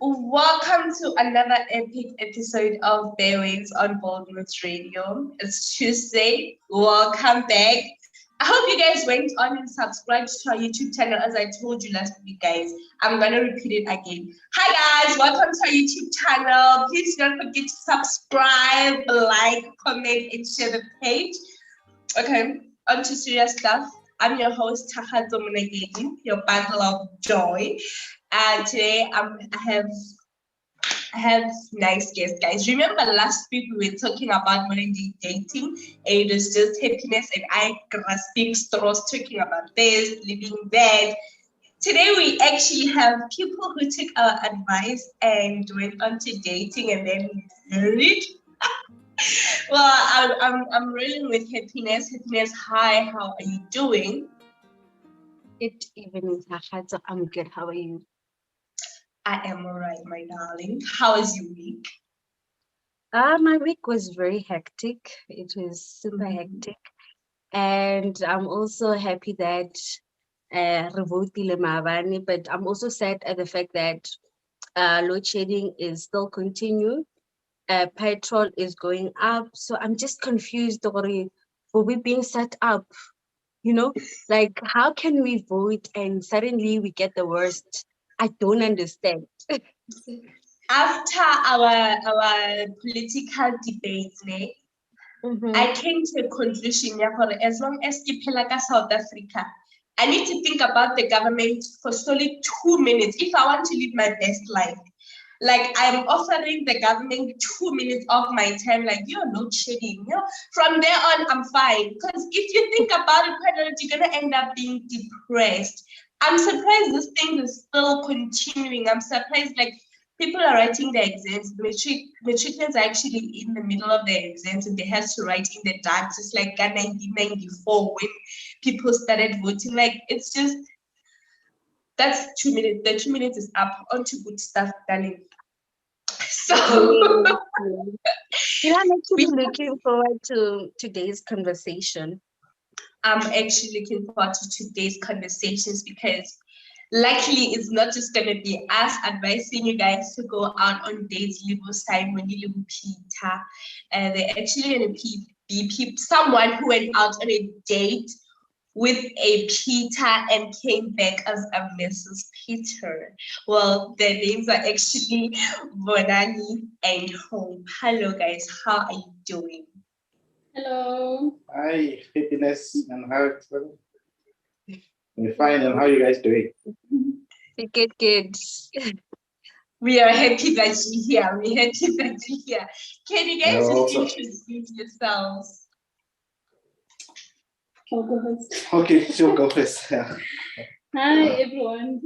Welcome to another epic episode of Bearwaves on Morden Radio. It's Tuesday. Welcome back. I hope you guys went on and subscribed to our YouTube channel as I told you last week, guys. I'm going to repeat it again. Hi, guys. Welcome to our YouTube channel. Please don't forget to subscribe, like, comment, and share the page. Okay, on to serious stuff. I'm your host, Tahato Munagedi, your bundle of joy. And today I have nice guests, guys. Remember last week we were talking about modern day dating, and it was just happiness and I grasping straws talking about this, living that. Today we actually have people who took our advice and went on to dating and then married. Well, I'm rolling with happiness. Happiness, hi, how are you doing? Good evening, Tahato. I'm good. How are you? I am all right, my darling. How was your week? My week was very hectic. It was super hectic. And I'm also happy that Revotile Mavani, but I'm also sad at the fact that load shedding is still continuing. Petrol is going up. So I'm just confused for we being set up. Like how can we vote and suddenly we get the worst? I don't understand. After our political debates, I came to a conclusion for as long as Kipelaka South Africa, I need to think about the government for solely 2 minutes if I want to live my best life. Like I'm offering the government 2 minutes of my time, like you're not shedding. From there on, I'm fine. Because if you think about it, you're gonna end up being depressed. I'm surprised this thing is still continuing. I'm surprised, like people are writing their exams. Matriculations are actually in the middle of their exams and they have to write in the dark, just like 1994 when people started voting. Like it's just that's 2 minutes. The 2 minutes is up. On to good stuff, darling. So I'm actually looking forward to today's conversation. I'm actually looking forward to today's conversations because luckily it's not just going to be us advising you guys to go out on dates, live time when you live Peter. They're actually going to be someone who went out on a date with a Peter and came back as a Mrs. Peter. Well, their names are actually Bonani and Home. Hello, guys. How are you doing? Hello. Hi, happiness and health. I'm fine, and how are you guys doing? Good. We are happy that you're here. We're happy that you're here. Can you guys just introduce yourselves? I'll go first. Okay, sure, go first. Hi, everyone.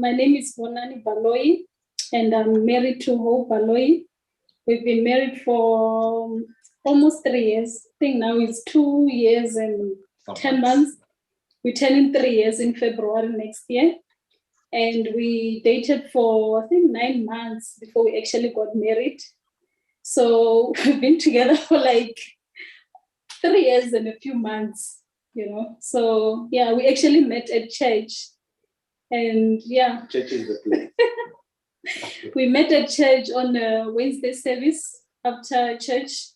My name is Bonani Baloi, and I'm married to Ho Baloi. We've been married for almost 3 years. I think now it's 2 years and 10 months. We're turning 3 years in February next year. And we dated for, I think, 9 months before we actually got married. So we've been together for like 3 years and a few months. So yeah, we actually met at church, and yeah, Church is the place. We met at church on a Wednesday service after church,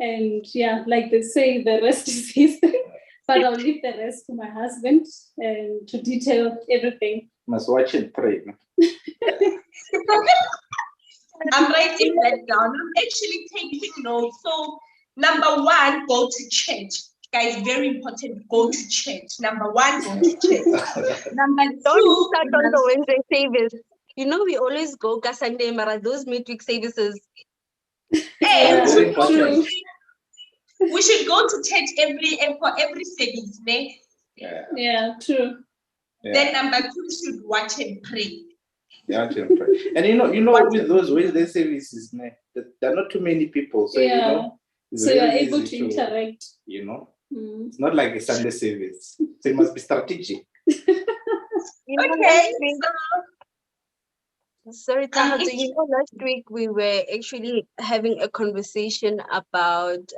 and yeah, like they say, the rest is history. But I'll leave the rest to my husband and to detail everything. Must watch and pray. I'm writing that down. I'm actually taking notes. So, number one, go to church. Guys, very important, go to church. Number one, go to church. Number two, don't start on the Wednesday service. We always go Sunday, Mara, those midweek services. Hey, we should go to church for every service, ne? Yeah, true. Yeah. Then number two, we should watch and pray. Yeah, and with those Wednesday services, there are not too many people, so so you're able to interact. It's not like a Sunday service, so it must be strategic. Okay. Sorry, Tahato, last week we were actually having a conversation about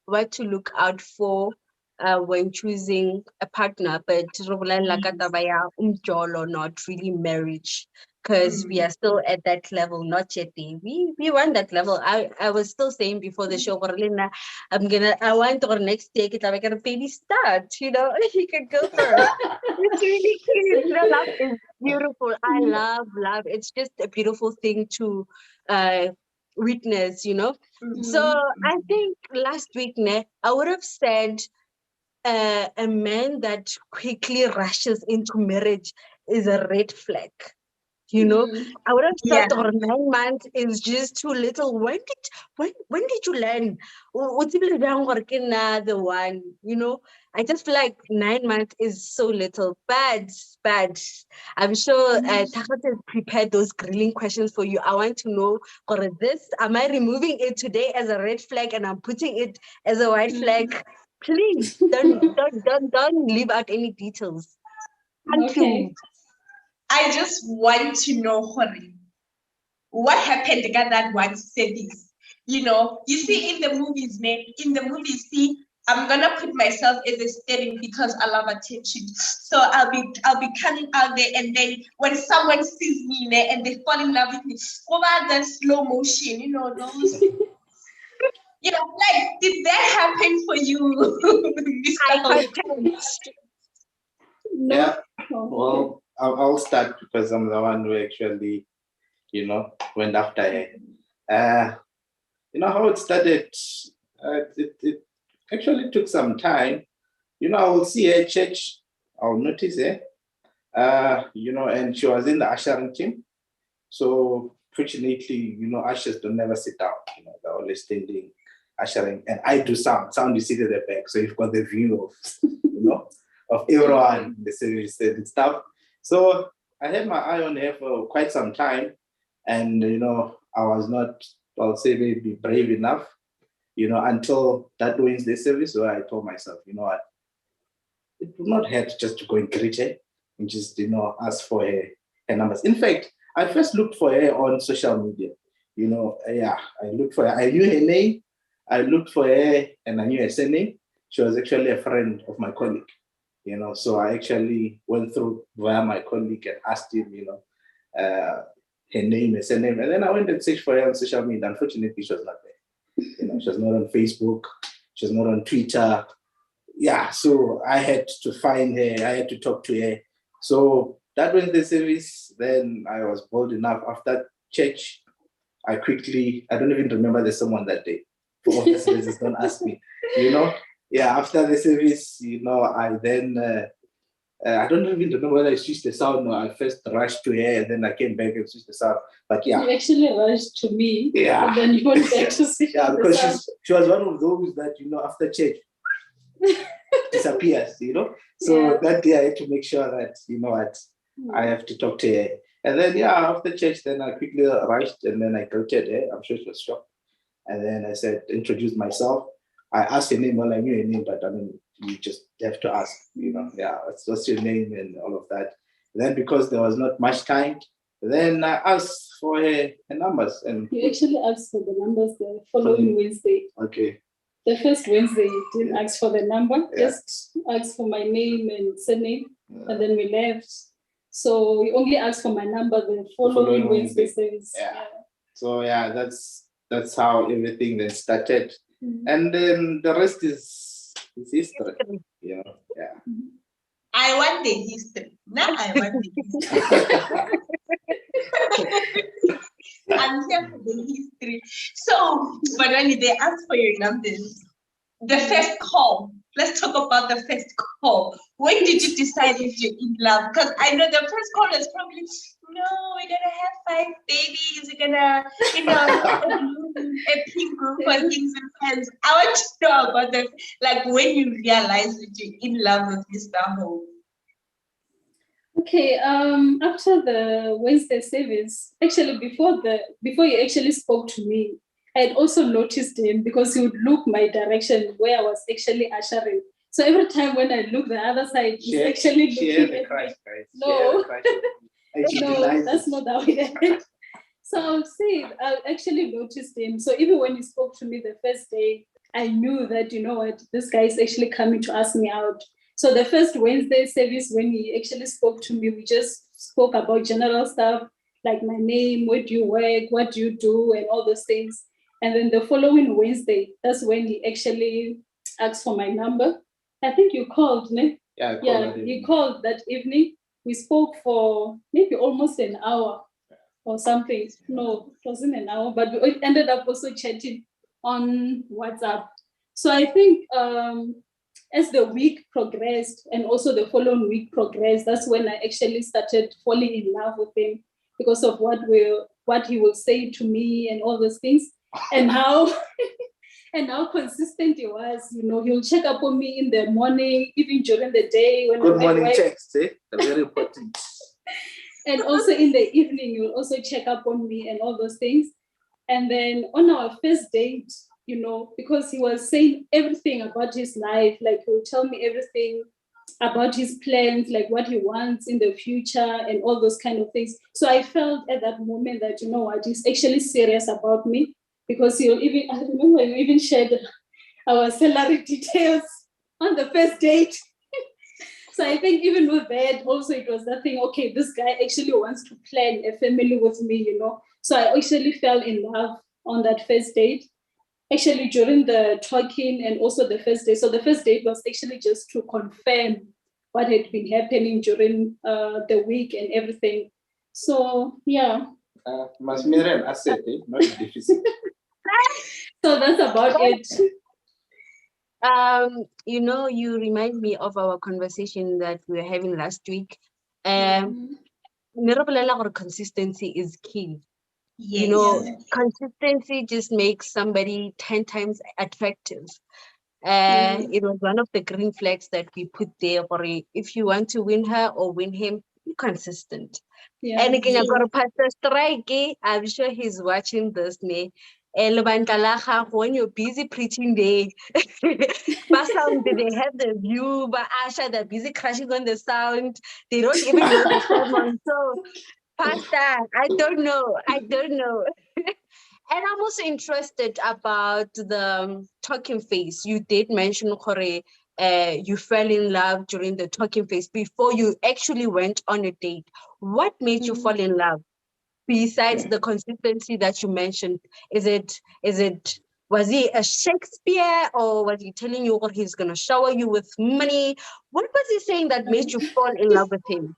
what to look out for when choosing a partner, but not really marriage. because we are still at that level, not yet there. We want that level. I was still saying before the show, Corlina, I want our next day, kita make a baby start, you know, you can go first. It's really cute. You know, love is beautiful. I love. It's just a beautiful thing to witness, you know. So I think last week, I would have said a man that quickly rushes into marriage is a red flag. You know, I would have Yeah. thought or 9 months is just too little. When did you learn? The one, you know, I just feel like 9 months is so little. Bad. I'm sure Takat has prepared those grilling questions for you. I want to know, or this, am I removing it today as a red flag and I'm putting it as a white flag? Please don't leave out any details. Thank you. I just want to know, Hori, what happened to get that one service? You know, you see in the movies, man, see, I'm gonna put myself in the steering because I love attention. So I'll be coming out there, and then when someone sees me, man, and they fall in love with me, over the slow motion, you know, those. You know, like, did that happen for you, Mr. Hori? Yeah. Well, I'll start because I'm the one who actually, you know, went after her. You know how it started? It actually took some time. You know, I will see her at church. I'll notice her. You know, and she was in the ushering team. So fortunately, you know, ushers don't never sit down. You know, they're always standing, ushering, and I do sound. Sound you sit at the back, so you've got the view of, you know, of everyone in the service and stuff. So I had my eye on her for quite some time, and you know, I was not, I'll say, maybe brave enough, you know, until that Wednesday service where I told myself, you know what, it would not hurt just to go and greet her and just, you know, ask for her numbers. In fact, I first looked for her on social media. You know, yeah, I looked for her. I knew her name. I looked for her and I knew her surname. She was actually a friend of my colleague. You know, so I actually went through via my colleague and asked him, you know, her name, her surname. And then I went and searched for her on social media. Unfortunately, she was not there. You know, she was not on Facebook. She was not on Twitter. Yeah, so I had to find her. I had to talk to her. So that was the service. Then I was bold enough after church. I don't even remember the sermon that day. For obvious reasons, don't ask me. You know, yeah, after the service, you know, I then, I don't even remember whether I switched the sound or I first rushed to her and then I came back and switched the sound. But yeah. You actually rushed to me. Yeah. And then you went back to switch yeah, the because sound. she was one of those that, you know, after church, disappears, you know. So that day I had to make sure that, you know what, I have to talk to her. And then, yeah, after church, then I quickly rushed and then I greeted her. I'm sure she was shocked. And then I said, introduced myself. I asked her name. Well, I knew her name, but I mean, you just have to ask, you know, yeah, what's your name and all of that. And then because there was not much time, then I asked for her numbers. And you actually asked for the numbers the following Wednesday. Okay. The first Wednesday, you didn't ask for the number, just asked for my name and surname, and then we left. So you only asked for my number the following Wednesday service. Yeah. So yeah, that's how everything then started. And then the rest is history. You know, yeah. I want the history. Now I want the history. I'm here for the history. So, but when they ask for your numbers, the first call, let's talk about the first call. When did you decide if you're in love? Because I know the first call is probably, no, we're gonna have 5 babies, we're gonna, you know, a pink group for kings and friends. I want to know about the, like, when you realize that you're in love with Mr. Ho. Okay, after the Wednesday service, actually before he actually spoke to me, I had also noticed him because he would look my direction where I was actually ushering. So every time when I look the other side, he's actually looking at me. No, no, that's not how it is. So I would say I actually noticed him. So even when he spoke to me the first day, I knew that, you know what, this guy is actually coming to ask me out. So the first Wednesday service, when he actually spoke to me, we just spoke about general stuff. like my name, where do you work, what do you do, and all those things. And then the following Wednesday, that's when he actually asked for my number. I think you called, ne? Yeah, you called that evening. We spoke for maybe almost an hour or something. No, it wasn't an hour, but we ended up also chatting on WhatsApp. So I think as the week progressed and also the following week progressed, that's when I actually started falling in love with him because of what he will say to me and all those things, and how and how consistent he was. You know, he'll check up on me in the morning, even during the day when Good I'm at morning work. checks, eh? They're very important. And also in the evening, you'll also check up on me and all those things. And then on our first date, you know, because he was saying everything about his life, like he would tell me everything about his plans, like what he wants in the future and all those kind of things. So I felt at that moment that, you know what, he's actually serious about me, because he'll even, I remember you even shared our salary details on the first date. So I think even with that, also it was that thing, okay, this guy actually wants to plan a family with me, you know. So I actually fell in love on that first date. Actually, during the talking and also the first day. So the first date was actually just to confirm what had been happening during the week and everything. So yeah. Must mirror an asset, eh? Not a deficit. So that's about it. You know, you remind me of our conversation that we were having last week. Consistency is key. Yes. You know, consistency just makes somebody 10 times attractive. It was one of the green flags that we put there for if you want to win her or win him, be consistent. Yeah. And again, Pastor Strike, I'm sure he's watching this. When you're busy preaching there, sound, they have the view, but Asha, they're busy crashing on the sound. They don't even know the sermon. So, Pastor, I don't know. And I'm also interested about the talking phase. You did mention, Kore, you fell in love during the talking phase before you actually went on a date. What made you fall in love? Besides the consistency that you mentioned, was he a Shakespeare, or was he telling you what he's gonna shower you with money? What was he saying that made you fall in love with him?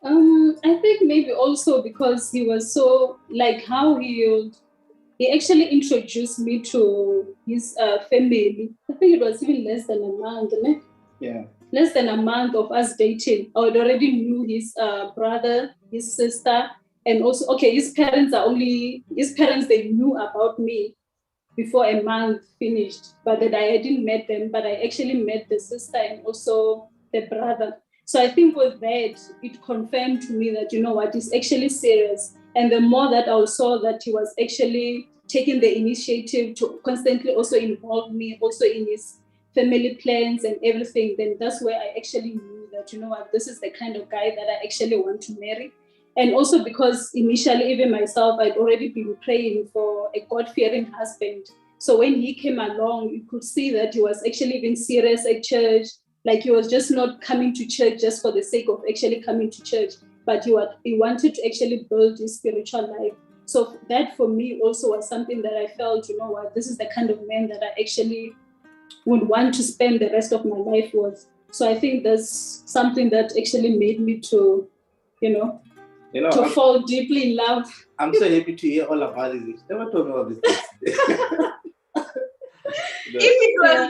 I think maybe also because he was so, like, how he actually introduced me to his family. I think it was even less than a month, né? Yeah. Less than a month of us dating. I already knew his brother, his sister, and also, okay, his parents, they knew about me before a month finished, but that I didn't met them, but I actually met the sister and also the brother. So I think with that, it confirmed to me that, you know what, it's actually serious. And the more that I saw that he was actually taking the initiative to constantly also involve me also in his family plans and everything, then that's where I actually knew that, you know what, this is the kind of guy that I actually want to marry. And also because initially, even myself, I'd already been praying for a God-fearing husband. So when he came along, you could see that he was actually being serious at church. Like he was just not coming to church just for the sake of actually coming to church, but he wanted to actually build his spiritual life. So that for me also was something that I felt, you know what, this is the kind of man that I actually would want to spend the rest of my life with. So I think that's something that actually made me to, to fall deeply in love. I'm so happy to hear all about this. Never told me all this.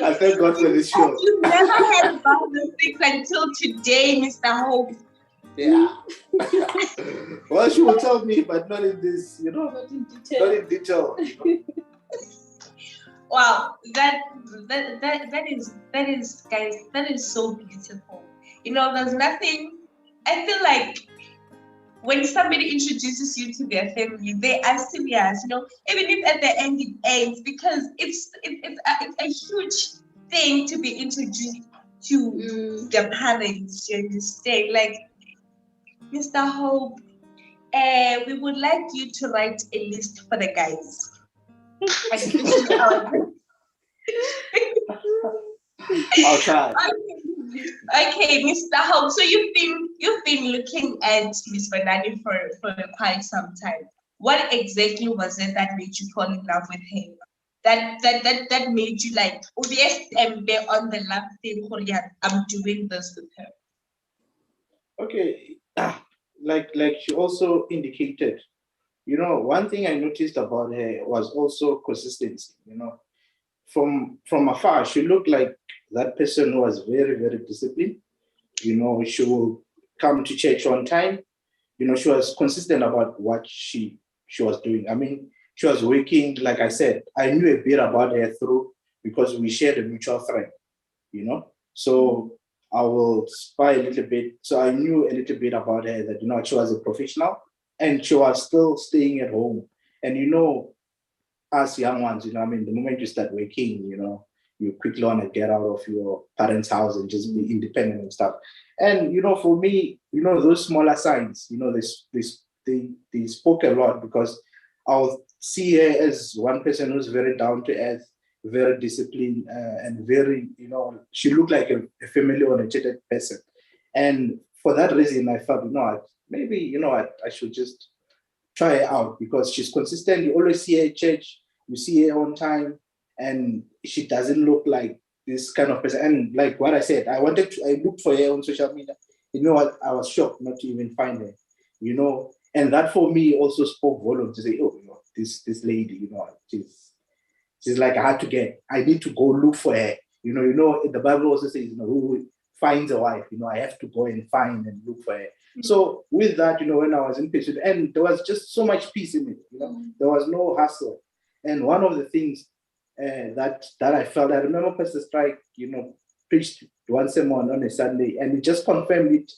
I thank God for this show. You've never heard about this things until today, Mr. Hope. Yeah. Well, she will tell me, but not in this, not in detail. Wow, that is guys, that is so beautiful. There's nothing. I feel like when somebody introduces you to their family, they are serious. Even if at the end it ends, because it's a huge thing to be introduced to the parents. You understand? Like, Mr. Hope, we would like you to write a list for the guys. I'll try. Okay, Mr. Hope. So you've been looking at Miss Banani for quite some time. What exactly was it that made you fall in love with her? That made you like, oh yes, I'm there on the love thing. I'm doing this with her. Okay, like she also indicated, one thing I noticed about her was also consistency. From afar, she looked like that person who was very, very disciplined. She will come to church on time. She was consistent about what she was doing. I mean, she was working, like I said, I knew a bit about her through because we shared a mutual friend, So I will spy a little bit. So I knew a little bit about her that, she was a professional and she was still staying at home. And, us young ones, I mean, the moment you start working, you quickly want to get out of your parents' house and just be independent and stuff. And, for me, those smaller signs, they spoke a lot because I'll see her as one person who's very down to earth, very disciplined, and very, she looked like a family-oriented person. And for that reason, I felt, maybe, I should just try her out because she's consistent. You always see her at church, you see her on time, and she doesn't look like this kind of person. And like what I said, I looked for her on social media. What? I was shocked not to even find her. And that for me also spoke volumes to say, oh, this lady, she's like hard to get. I need to go look for her. The Bible also says, who finds a wife, I have to go and find and look for her. So with that, when I was in pursuit, and there was just so much peace in it, there was no hassle. And one of the things that I felt, I remember Pastor Strike, preached one sermon on a Sunday, and he just confirmed it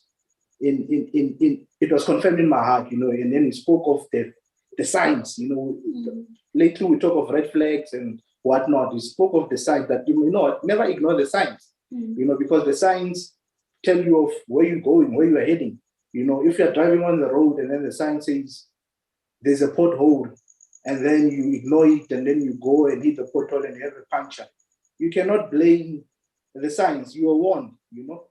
it was confirmed in my heart, and then he spoke of the signs, lately we talk of red flags and whatnot. He spoke of the signs that, never ignore the signs, because the signs tell you of where you're going, where you're heading. If you're driving on the road and then the sign says there's a pothole, and then you ignore it, and then you go and hit the pothole and you have a puncture, you cannot blame the signs. You were warned,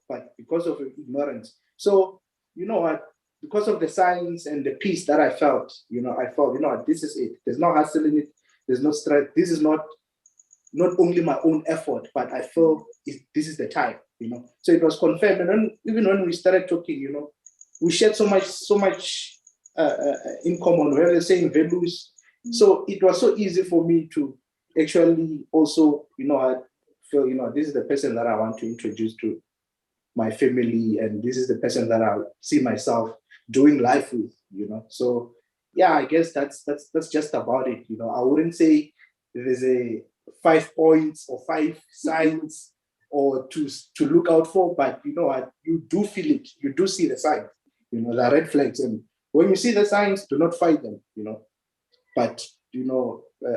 but because of ignorance. So, what? Because of the signs and the peace that I felt, I felt, this is it. There's no hassle in it. There's no stress. This is not only my own effort, but I feel this is the time, So it was confirmed. And then even when we started talking, we shared so much in common. We have the same values. So it was so easy for me to actually also, I feel, this is the person that I want to introduce to my family, and this is the person that I see myself doing life with, So yeah, I guess that's just about it. I wouldn't say there's a 5 points or 5 signs or to look out for, but you do feel it, you do see the signs, the red flags. And when you see the signs, do not fight them, but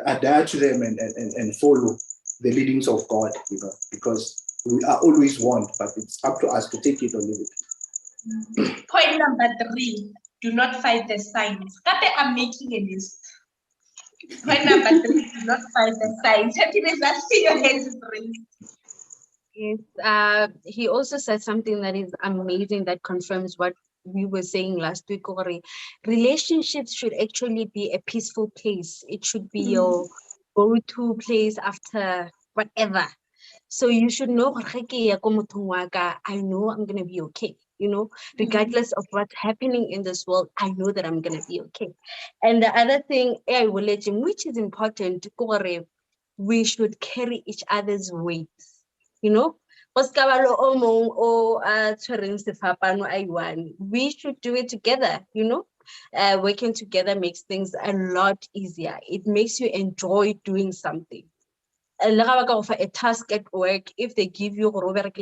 adhere to them and follow the leadings of God, because we are always warned, but it's up to us to take it or leave it. Point number 3, do not fight the signs. Kape, I'm making a list. Point number 3, do not fight the signs. Happiness, I see your hands raised. Yes, he also said something that is amazing that confirms what we were saying last week. Relationships should actually be a peaceful place. It should be your go-to place after whatever. So you should know, I know I'm going to be okay. Regardless of what's happening in this world, I know that I'm going to be okay. And the other thing, which is important, we should carry each other's weights. We should do it together, working together makes things a lot easier. It makes you enjoy doing something. A task at work, if they give you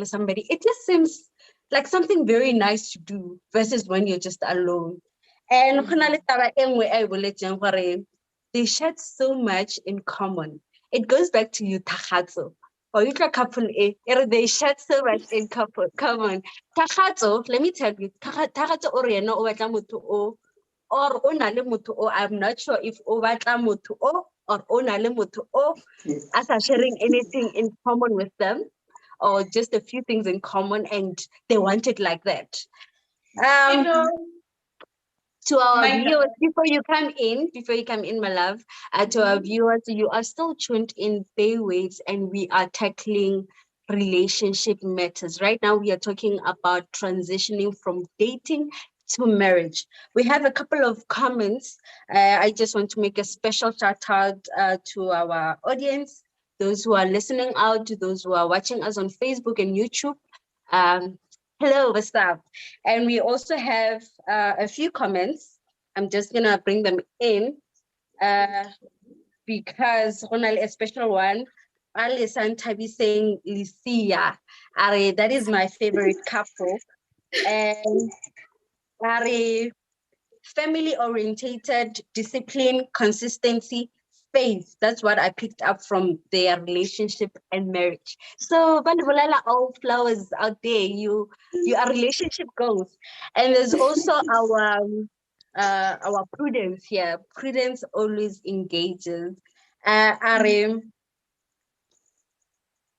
somebody, it just seems like something very nice to do versus when you're just alone. And they share so much in common. It goes back to you, Tahatso. Or you couple they share so much in common. Tahatso, let me tell you, Tahatso or I'm not sure if or as are sharing anything in common with them, or just a few things in common, and they want it like that. You Um, know, to our my viewers, before you come in, my love, to our viewers, you are still tuned in Bay Waves, and we are tackling relationship matters. Right now, we are talking about transitioning from dating to marriage. We have a couple of comments. I just want to make a special shout out to our audience, those who are listening out, to those who are watching us on Facebook and YouTube. Um, Hello, what's up? And we also have a few comments. I'm just gonna bring them in because Ronald, a special one. Ali Santabi saying Licia. Ari, that is my favorite couple. And Ari, family orientated, discipline, consistency, faith. That's what I picked up from their relationship and marriage. So Balibulala, all flowers out there, you are relationship goals. And there's also our Prudence here. Prudence always engages. Ari,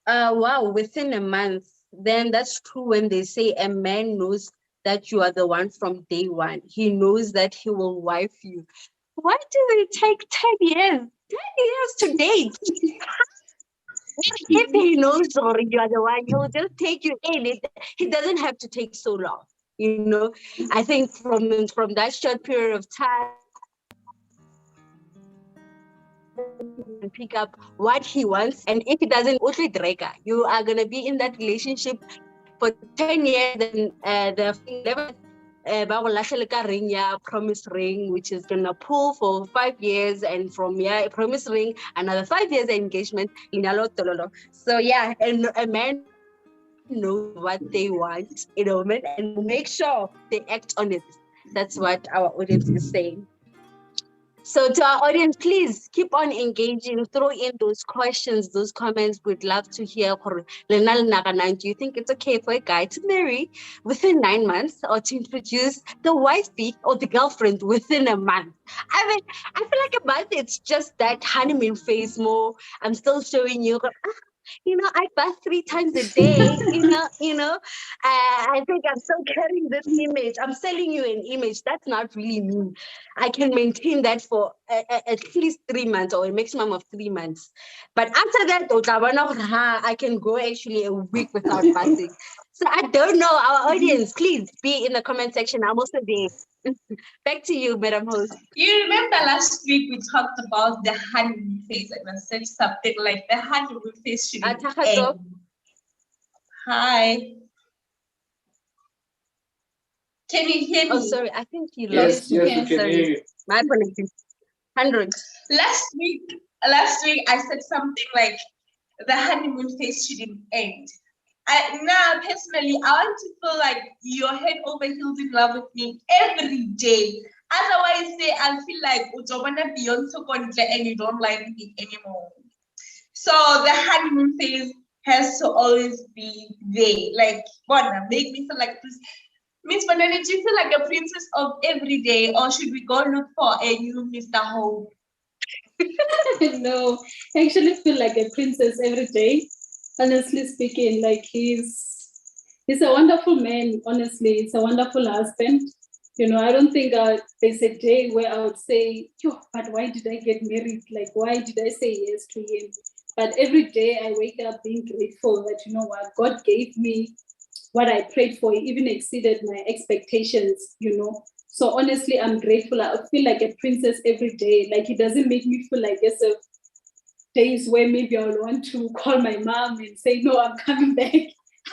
wow, within a month, then that's true when they say a man knows that you are the one from day one. He knows that he will wife you. Why do they take 10 years? 10 years to date. If he knows or you are the one, he'll just take you in. He doesn't have to take so long. You know, I think from that short period of time, and pick up what he wants. And if he doesn't, you are gonna be in that relationship for 10 years, then the ring, yeah, promise ring, which is gonna pull for 5 years, and from promise ring, another 5 years engagement. So yeah, and a man knows what they want in a woman and will make sure they act on it. That's what our audience is saying. So to our audience, please keep on engaging, throw in those questions, those comments. We'd love to hear. Do you think it's okay for a guy to marry within 9 months, or to introduce the wifey or the girlfriend within a month? I mean, I feel like a month, it's just that honeymoon phase more. I'm still showing you, I bath 3 times a day, I think I'm still carrying this image. I'm selling you an image. That's not really me. I can maintain that for at least 3 months, or a maximum of 3 months. But after that, I can go actually a week without bathing. So I don't know. Our audience, please be in the comment section. I'm also there. Back to you, Madam Host. You remember last week we talked about the honeymoon phase, and I said something like the honeymoon phase should end. Hi. Can you hear me? Oh, sorry. I think you Yes, lost me. yes, we can hear you. My apologies. 100. Last week I said something like the honeymoon phase shouldn't end. Now, personally, I want to feel like you're head over heels in love with me every day. Otherwise, I feel like Ujobana Beyonce and you don't like me anymore. So the honeymoon phase has to always be there. Like, make me feel like this. Miss Banana, do you feel like a princess of every day, or should we go look for a new Mr. Hope? No, I actually feel like a princess every day. Honestly speaking, like he's a wonderful man. Honestly, it's a wonderful husband. I don't think there's a day where I would say, "Yo, but why did I get married? Like, why did I say yes to him?" But every day I wake up being grateful that what God gave me, what I prayed for, even exceeded my expectations. So honestly, I'm grateful. I feel like a princess every day. Like it doesn't make me feel like there's days where maybe I'll want to call my mom and say, no, I'm coming back.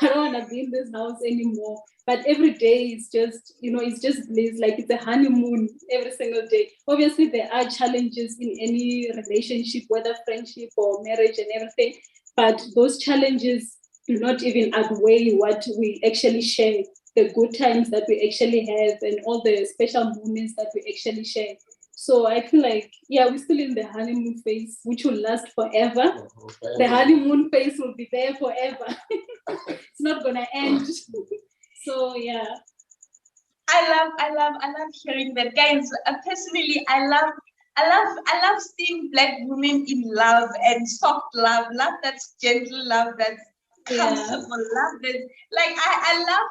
I don't want to be in this house anymore. But every day it's just, it's just bliss. Like it's a honeymoon every single day. Obviously, there are challenges in any relationship, whether friendship or marriage and everything. But those challenges do not even outweigh what we actually share, the good times that we actually have, and all the special moments that we actually share. So I feel like, we're still in the honeymoon phase, which will last forever. The honeymoon phase will be there forever. It's not gonna end. So yeah. I love hearing that, guys. Personally, I love seeing Black women in love, and soft love that's gentle love, that's comfortable. Love this. Like I love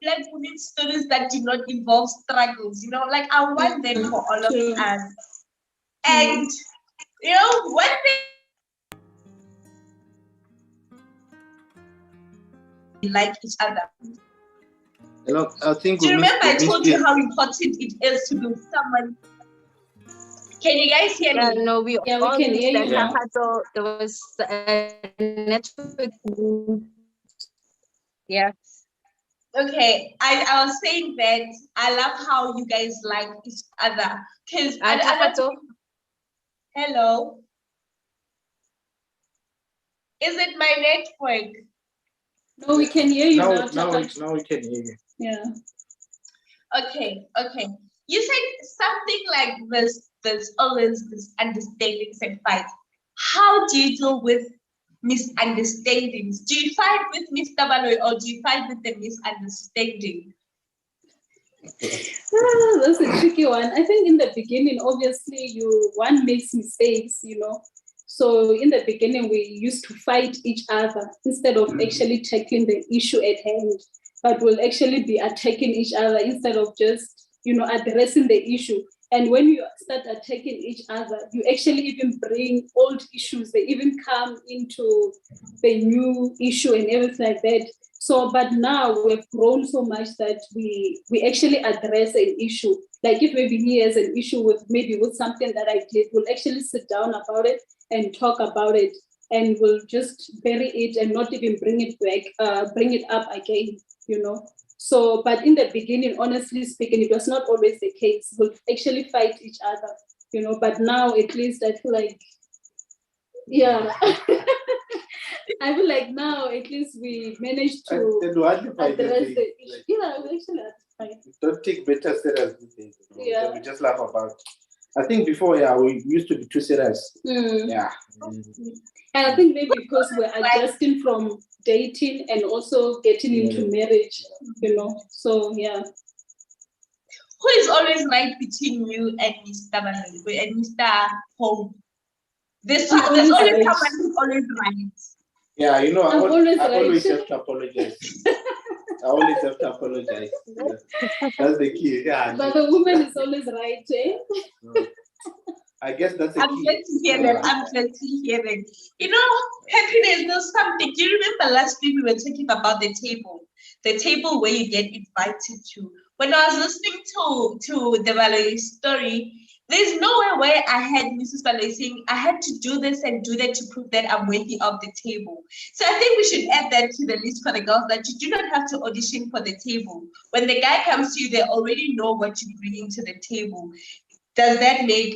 Black women stories that do not involve struggles. You know, like I want that for all of us. And you know, one thing we like each other. You know, I think Do you remember I told you it. how important it is to be with someone? Can you guys hear me? No, we Yeah, we all can missed hear that. you now. So there was a network. Yeah. Okay, I was saying that I love how you guys like each other. Because hello. Is it my network? No, we can hear you now. Now we can hear you. Yeah. Okay. You said something like this. There's always misunderstandings and fights. How do you deal with misunderstandings? Do you fight with Mr. Baloy or do you fight with the misunderstanding? That's a tricky one. I think in the beginning, obviously, one makes mistakes, So in the beginning, we used to fight each other instead of actually tackling the issue at hand. But we'll actually be attacking each other instead of just, addressing the issue. And when you start attacking each other, you actually even bring old issues. They even come into the new issue and everything like that. So, but now we've grown so much that we actually address an issue. Like if maybe he has an issue with something that I did, we'll actually sit down about it and talk about it, and we'll just bury it and not even bring it up again, So, but in the beginning, honestly speaking, it was not always the case. We'll actually fight each other, but now at least I feel like, yeah. I feel like now at least we managed to address the issue. Yeah, we actually fight. Don't take better seriously. Yeah. We just laugh about. I think before, we used to be too serious. Yeah. And I think maybe because we're adjusting from dating and also getting into marriage, So yeah. Who is always right between you and Mr. Baloy and Mr. Home? There's always someone who's always right. Yeah, I always have to apologize. I always have to apologize. Yeah. That's the key. Yeah. But the woman is always right, eh? I guess that's the I'm key. glad to hear that. I'm glad to hear that. Happiness knows something. Do you remember last week we were talking about the table where you get invited to? When I was listening to the Baloy story, there's nowhere where I had Mrs. Baloy saying I had to do this and do that to prove that I'm worthy of the table. So I think we should add that to the list for the girls, that you do not have to audition for the table. When the guy comes to you, they already know what you're bringing to the table. Does that make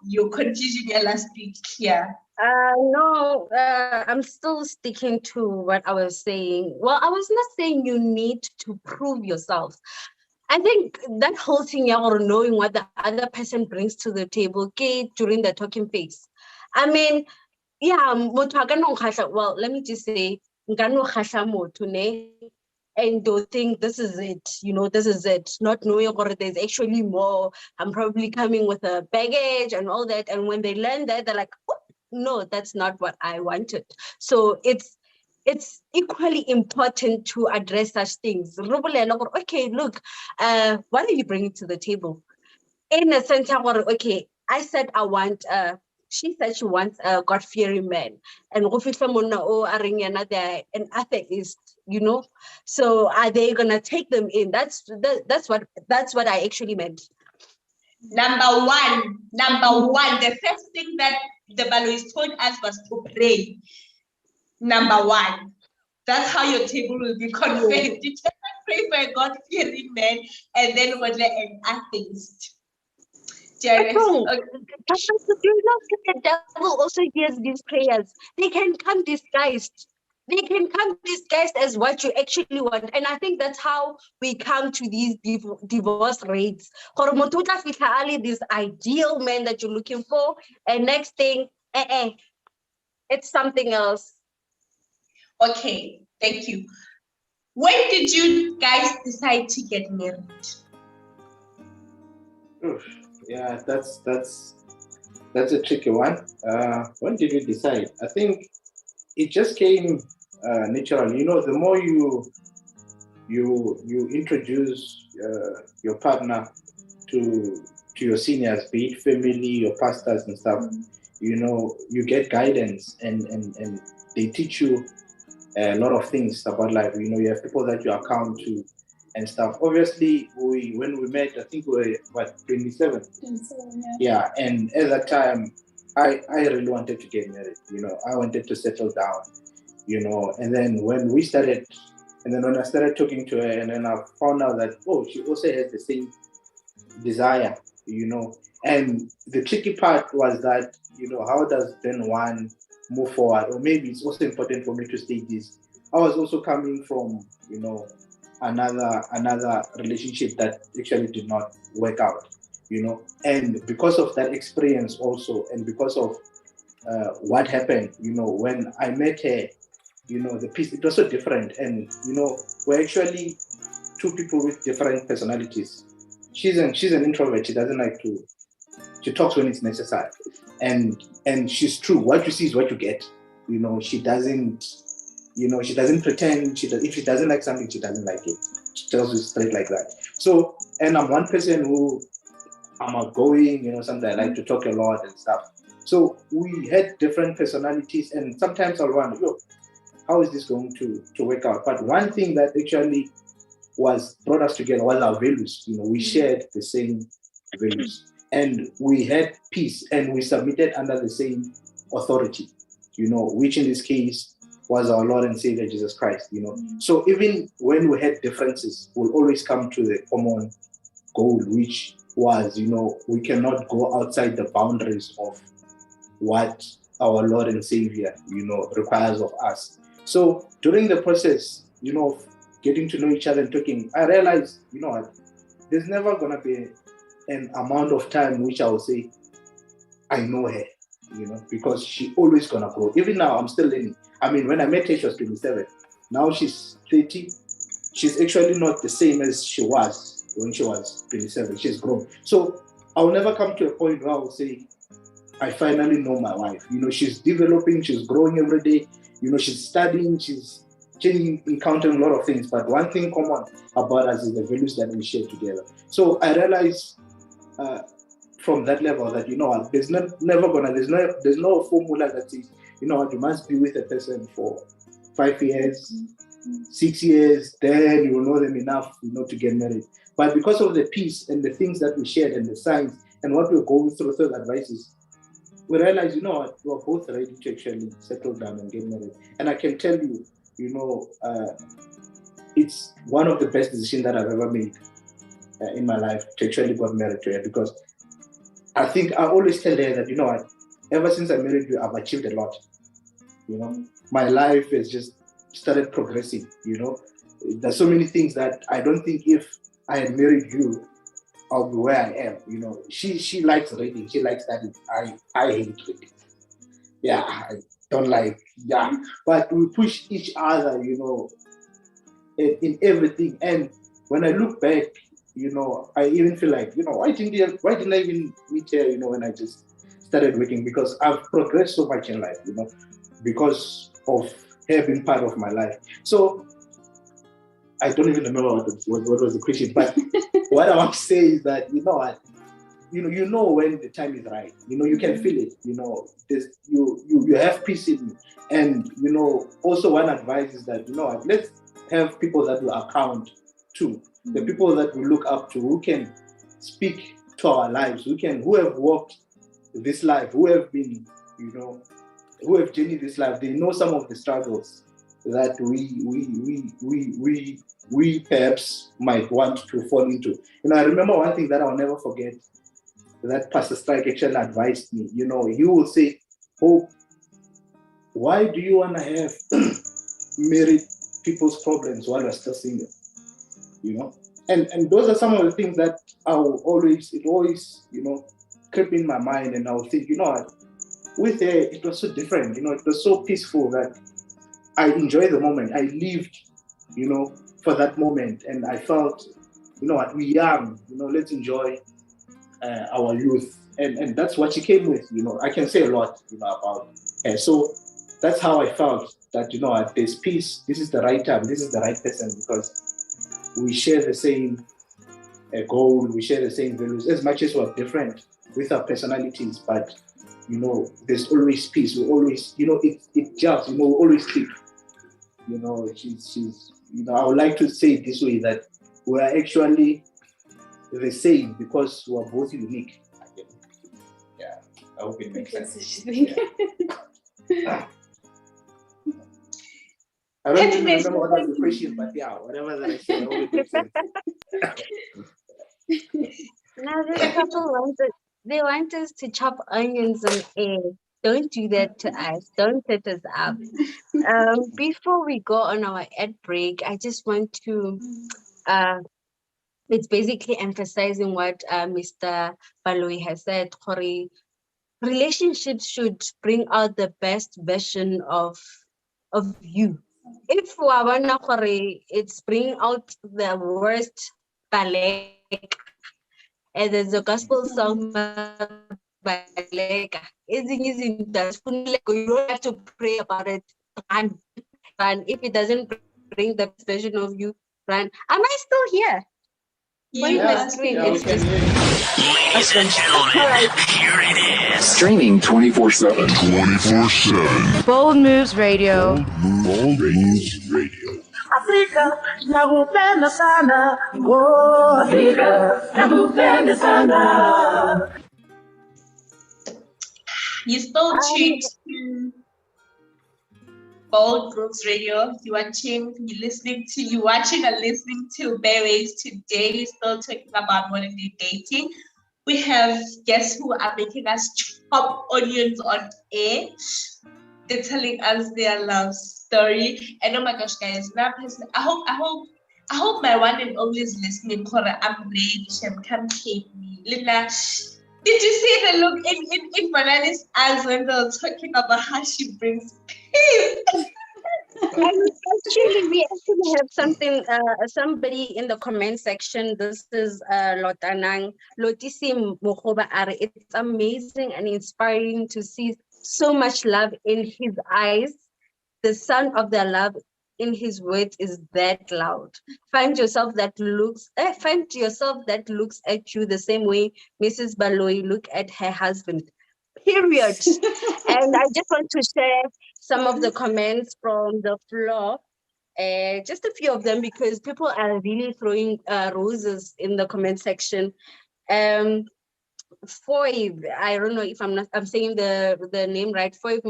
your confusion last week clear? No, I'm still sticking to what I was saying. Well, I was not saying you need to prove yourself. I think that whole thing, or knowing what the other person brings to the table, okay, during the talking phase. I mean, yeah, well, let me just say, and don't think this is it, this is it, not knowing or there's actually more. I'm probably coming with a baggage and all that. And when they learn that, they're like, oh, no, that's not what I wanted. So it's equally important to address such things. Okay, look, what are you bringing to the table? In a sense, okay, I said I want she said she wants a God-fearing man, and they're an atheist, So are they gonna take them in? That's what I actually meant. Number one, the first thing that the Baloys told us was to pray. Number one, that's how your table will be confirmed. You cannot pray for a God-fearing man and then want an atheist. Okay. The devil also hears these prayers. They can come disguised. As what you actually want. And I think that's how we come to these divorce rates. This ideal man that you're looking for, and next thing, it's something else. Okay, thank you. When did you guys decide to get married? Yeah, that's a tricky one. When did we decide? I think it just came natural. You know, the more you introduce your partner to your seniors, be it family, your pastors and stuff, you know, you get guidance and they teach you a lot of things about life. You know, you have people that you account to and stuff. Obviously, when we met, I think we were, what, 27? 27, Yeah, and at that time, I really wanted to get married. You know, I wanted to settle down, you know, and then when we started, and then when I started talking to her, and then I found out that, oh, she also has the same desire, you know. And the tricky part was that, you know, how does then one move forward? Or maybe it's also important for me to state this. I was also coming from, you know, another relationship that actually did not work out, you know. And because of that experience also, and because of what happened, you know, when I met her, you know, the piece, it was so different. And, you know, we're actually two people with different personalities. She's an introvert. She doesn't like to. She talks when it's necessary, and she's true. What you see is what you get. You know, she doesn't. You know, she doesn't pretend. If she doesn't like something, she doesn't like it. She tells you straight like that. So, and I'm one person who I'm outgoing. You know, sometimes I like to talk a lot and stuff. So we had different personalities, and sometimes I'll wonder, yo, how is this going to work out? But one thing that actually brought us together was our values. You know, we shared the same values, and we had peace, and we submitted under the same authority, you know, which in this case was our Lord and Savior Jesus Christ, you know. So even when we had differences, we'll always come to the common goal, which was, you know, we cannot go outside the boundaries of what our Lord and Savior, you know, requires of us. So during the process, you know, of getting to know each other and talking, I realized, you know what, there's never gonna be an amount of time which I will say, I know her, you know, because she always gonna grow. Even now, I'm still learning. I mean, when I met her, she was 27. Now she's 30. She's actually not the same as she was when she was 27. She's grown. So I'll never come to a point where I will say, I finally know my wife. You know, she's developing, she's growing every day. You know, she's studying, she's changing, encountering a lot of things. But one thing common about us is the values that we share together. So I realized from that level that, you know what, there's no formula that says, you know what, you must be with a person for 5 years, 6 years, then you will know them enough, you know, to get married. But because of the peace and the things that we shared and the signs and what we're going through advices, we realize, you know what, we are both ready to actually settle down and get married. And I can tell you, you know, it's one of the best decisions that I've ever made in my life to actually get married to her, because I think I always tell her that, you know what, ever since I married you, I've achieved a lot. You know, my life has just started progressing, you know. There's so many things that I don't think if I had married you, I'll be where I am. You know, she likes reading, she likes studying. I hate reading. Yeah, I don't like, but we push each other, you know, in everything. And when I look back, you know, I even feel like, you know, why didn't I even meet her, you know, when I just started working? Because I've progressed so much in life, you know, because of her being part of my life. So I don't even remember what was the question, but what I want to say is that, you know what, you know when the time is right. You know, you can feel it. You know, you have peace in you. And, you know, also one advice is that, you know what, let's have people that we account to, the people that we look up to, who can speak to our lives, who have walked this life, who have been, you know, who have journeyed this life. They know some of the struggles that we perhaps might want to fall into. You know, I remember one thing that I'll never forget, that Pastor Strike actually advised me. You know, he will say, "Oh, why do you want to have married people's problems while you're still single?" You know, and those are some of the things that it always, you know, creep in my mind, and I will think, you know what, with her, it was so different. You know, it was so peaceful that I enjoyed the moment. I lived, you know, for that moment, and I felt, you know what, we're young. You know, let's enjoy our youth, and that's what she came with. You know, I can say a lot, you know, about her. So that's how I felt that, at this peace, this is the right time, this is the right person, because we share the same goal, we share the same values, as much as we're different with our personalities, but there's always peace. We always, it just, we always click. She's I would like to say it this way, that we are actually the same because we are both unique. Yeah, I hope it makes sense. Yeah. I don't even remember what was the question, but yeah, whatever that I said, I hope it makes sense. Now this couple they want us to chop onions on air. Don't do that to us. Don't set us up. Before we go on our ad break, I just want to it's basically emphasizing what Mr. Baloi has said. Kore, relationships should bring out the best version of you. If wawana kore, it's bringing out the worst balek, and there's a gospel song balek. You don't have to pray about it. Run. If it doesn't bring the best version of you, run. Am I still here? Yeah, It's just Ladies and gentlemen, right. Here it is. Streaming 24/7. 24/7. Bold Moves Radio. Bold Moves Radio. Afrika nakupenda sana, oh Afrika nakupenda sana. You still tuned to Bold Brooks Radio. You're watching or listening to Bayways. Today we're still talking about modern day dating. We have guests who are making us chop onions on air. They're telling us their love story. And oh my gosh, guys, I hope my one and only is listening. Cora, I'm ready. Come take me. Lila, did you see the look in Banani's eyes when they were talking about how she brings peace? We actually have somebody in the comment section. This is Lotanang Lotisi Mohoba Are. It's amazing and inspiring to see so much love in his eyes. The sound of their love in his words is that loud. Find yourself that looks at you the same way Mrs. Baloi look at her husband. Period. And I just want to share some of the comments from the floor, just a few of them, because people are really throwing roses in the comment section. Foiv, I don't know if I'm saying the name right. Foiv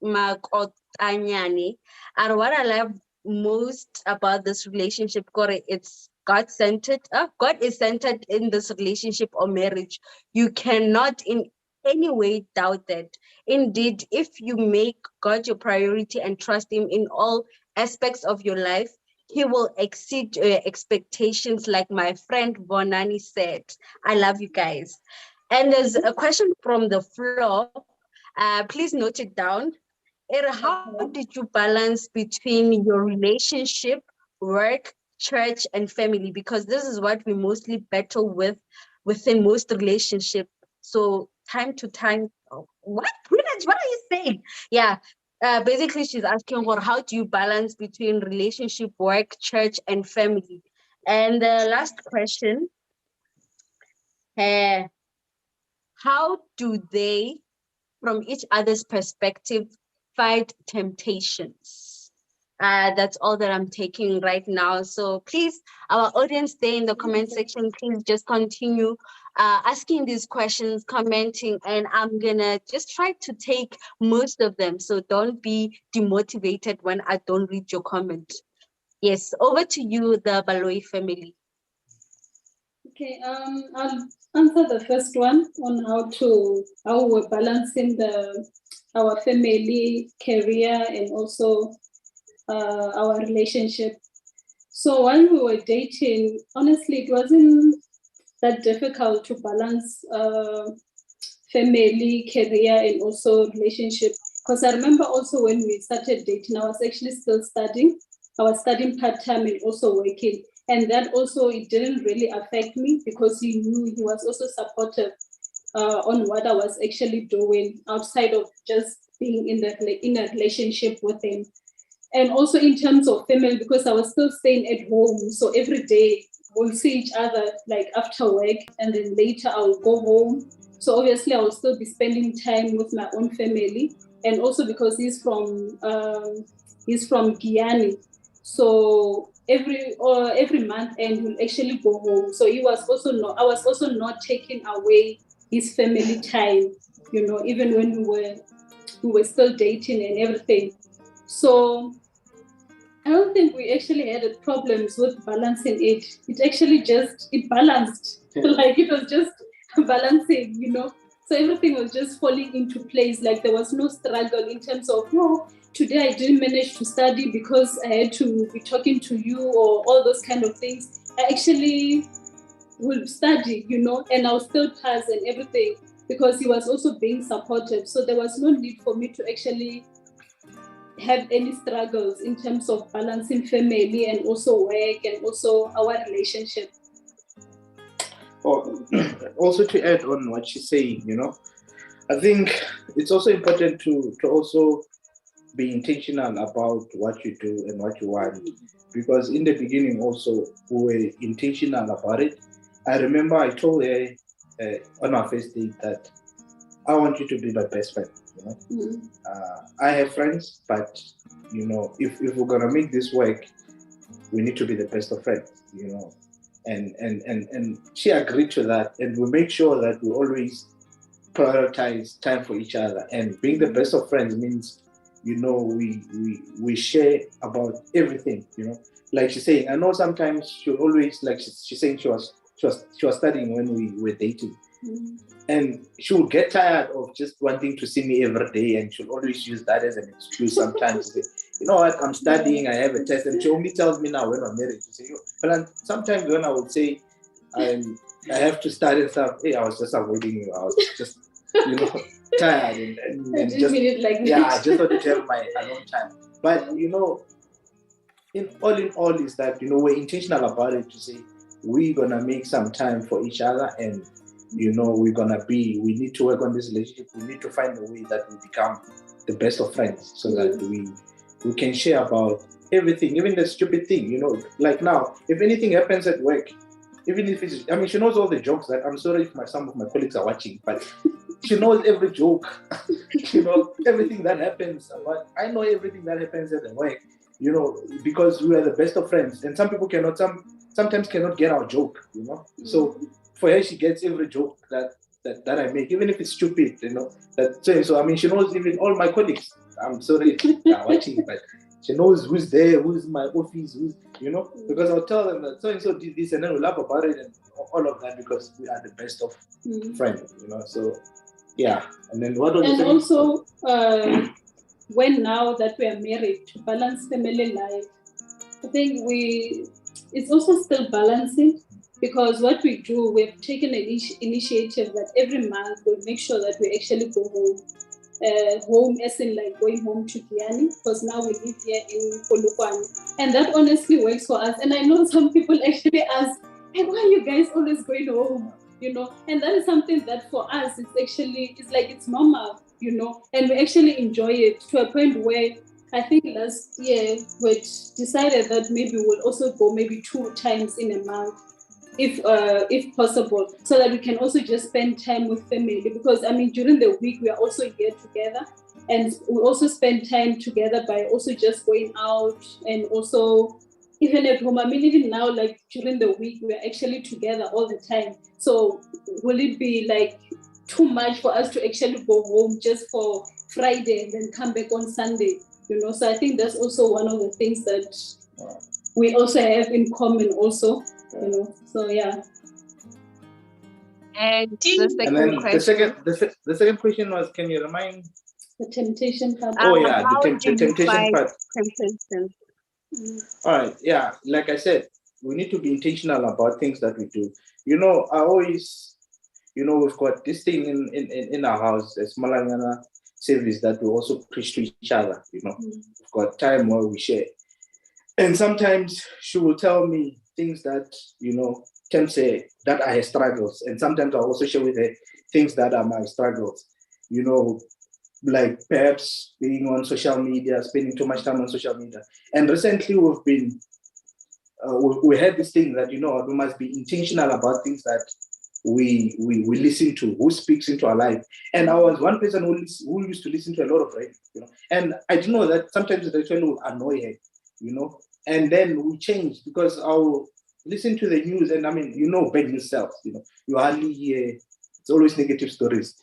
Makotanyani. And what I love most about this relationship, Kore, it's God-centered. God is centered in this relationship or marriage. You cannot in any way doubt that. Indeed, if you make God your priority and trust him in all aspects of your life, he will exceed your expectations, like my friend Bonani said. I love you guys. And there's a question from the floor. Please note it down. How did you balance between your relationship, work, church, and family? Because this is what we mostly battle with within most relationships. So time to time, what are you saying? Yeah, basically she's asking how do you balance between relationship, work, church, and family? And the last question, how do they, from each other's perspective, fight temptations? That's all that I'm taking right now. So please, our audience there in the comment section, please just continue asking these questions, commenting, and I'm gonna just try to take most of them. So don't be demotivated when I don't read your comment. Yes, over to you, the Baloi family. Okay, I'll answer the first one on how we're balancing our family, career, and also our relationship. So while we were dating, honestly, it wasn't that difficult to balance family, career, and also relationship. Because I remember also when we started dating, I was actually still studying. I was studying part-time and also working. And that also, it didn't really affect me because he knew he was also supportive on what I was actually doing outside of just being in a relationship with him. And also in terms of family, because I was still staying at home, so every day we'll see each other like after work, and then later I'll go home. So obviously I will still be spending time with my own family, and also because he's from Guyana, so every month end he'll actually go home. So I was also not taking away his family time, even when we were still dating and everything. So I don't think we actually had problems with balancing it. It balanced. Like it was just balancing, So everything was just falling into place. Like there was no struggle in terms of, today I didn't manage to study because I had to be talking to you or all those kind of things. I actually will study, and I'll still pass and everything because he was also being supportive. So there was no need for me to actually have any struggles in terms of balancing family and also work and also our relationship. Also to add on what she's saying, I think it's also important to also be intentional about what you do and what you want, because in the beginning also we were intentional about it. I remember I told her on our first date that I want you to be my best friend. I have friends, but if we're gonna make this work, we need to be the best of friends. And she agreed to that, and we make sure that we always prioritize time for each other. And being the best of friends means, we share about everything. Like she's saying, I know sometimes she'll always, like she's saying, she was studying when we were dating. And she would get tired of just wanting to see me every day, and she'll always use that as an excuse sometimes to say, you know what, I'm studying, I have a test. And she only tells me now when I'm married to say, but sometimes when I would say I have to study and stuff, hey, I was just avoiding you. I was just, tired and just, I just want to have my alone time. But, in all is that, we're intentional about it to say, we're going to make some time for each other, and we need to work on this relationship. We need to find a way that we become the best of friends, so that we can share about everything, even the stupid thing, like now, if anything happens at work, even if it's, she knows all the jokes. That I'm sorry if some of my colleagues are watching, but she knows every joke, everything that happens. I know everything that happens at the work, because we are the best of friends. And some people sometimes cannot get our joke, So for her, she gets every joke that I make, even if it's stupid, So she knows even all my colleagues. I'm sorry if they're watching, but she knows who's there, who's in my office, because I'll tell them that so did this, and then we'll laugh about it and all of that, because we are the best of friends, So yeah, and then what was and also when now that we are married, to balance family life, I think it's also still balancing, because what we do, we've taken an initiative that every month we'll make sure that we actually go home, as in like going home to Guyana, because now we live here in Polokwane, and that honestly works for us. And I know some people actually ask, hey, why are you guys always going home? And that is something that for us, it's normal, and we actually enjoy it to a point where I think last year we decided that maybe we'll also go maybe 2 times in a month, if possible, so that we can also just spend time with family. Because during the week we are also here together, and we also spend time together by also just going out, and also even at home. Even now, like during the week, we're actually together all the time. So will it be like too much for us to actually go home just for Friday and then come back on Sunday? So I think that's also one of the things that we also have in common also, so yeah. And the second question was, can you remind? The temptation part. Oh yeah, the temptation part. Temptation. All right, yeah, like I said, we need to be intentional about things that we do. I always, we've got this thing in our house, a Smalangana service that we also preach to each other. We've got time where we share. And sometimes she will tell me things that, can say that are her struggles. And sometimes I'll also share with her things that are my struggles. like perhaps being on social media, spending too much time on social media. And recently we've been, we had this thing that, we must be intentional about things that we listen to, who speaks into our life. And I was one person who used to listen to a lot of radio, and I do know that sometimes it actually will annoy her, and then we changed because I'll listen to the news, and I mean, bad news sells, you hardly hear, it's always negative stories.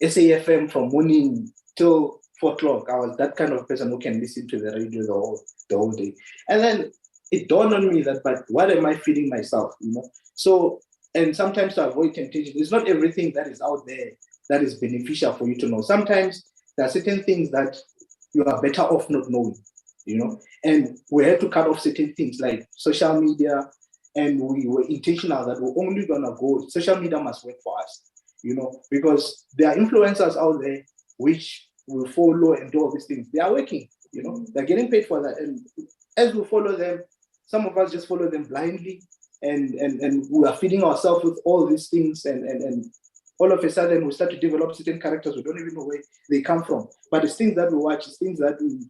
SAFM from morning till 4 o'clock, I was that kind of person who can listen to the radio the whole day. And then it dawned on me that, but what am I feeding myself, So, and sometimes to avoid temptation, it's not everything that is out there that is beneficial for you to know. Sometimes there are certain things that you are better off not knowing, and we had to cut off certain things like social media, and we were intentional that we're only gonna go, social media must work for us, because there are influencers out there which will follow and do all these things. They are working, they're getting paid for that. And as we follow them, some of us just follow them blindly, and we are feeding ourselves with all these things, and all of a sudden we start to develop certain characters we don't even know where they come from. But it's things that we watch, it's things that we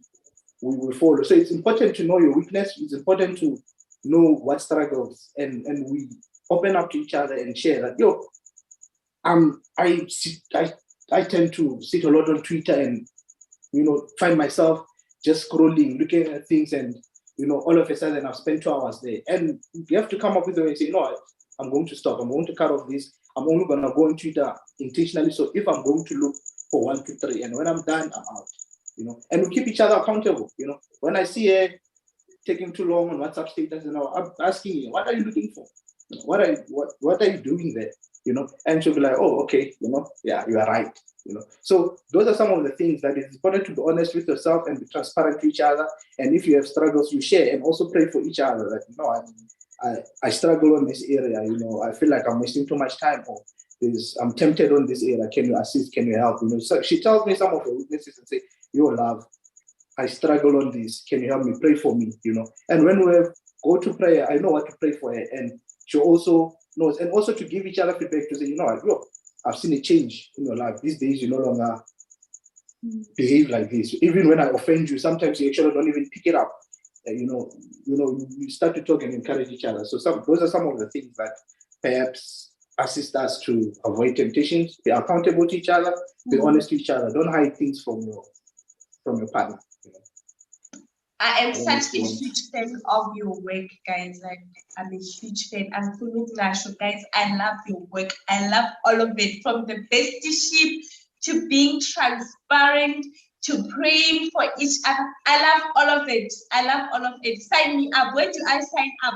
will follow. So it's important to know your weakness. It's important to know what struggles, and we open up to each other and share that, I tend to sit a lot on Twitter and find myself just scrolling, looking at things, and all of a sudden I've spent 2 hours there. And you have to come up with a way and say, no, I'm going to stop. I'm going to cut off this. I'm only going to go on Twitter intentionally. So if I'm going to look for 1, 2, 3, and when I'm done, I'm out. And we keep each other accountable. When I see her taking too long on WhatsApp status, I'm asking you, what are you looking for? What are you doing there? And she'll be like, oh, okay, yeah, you are right. So those are some of the things that it's important to be honest with yourself and be transparent to each other. And if you have struggles, you share, and also pray for each other that, I struggle on this area, I feel like I'm wasting too much time, or I'm tempted on this area. Can you assist? Can you help? So she tells me some of her weaknesses and say, your love, I struggle on this. Can you help me? Pray for me, And when we go to prayer, I know what to pray for her. And she also knows, and also to give each other feedback to say, look, I've seen a change in your life. These days, you no longer behave like this. Even when I offend you, sometimes you actually don't even pick it up. You start to talk and encourage each other. So those are some of the things that perhaps assist us to avoid temptations, be accountable to each other, be honest to each other. Don't hide things from your partner. I am such a huge fan of your work, guys. Like, I'm a huge fan. I'm fully Glashow, guys. I love your work. I love all of it, from the bestship to being transparent to praying for each other. I love all of it. I love all of it. Sign me up. Where do I sign up?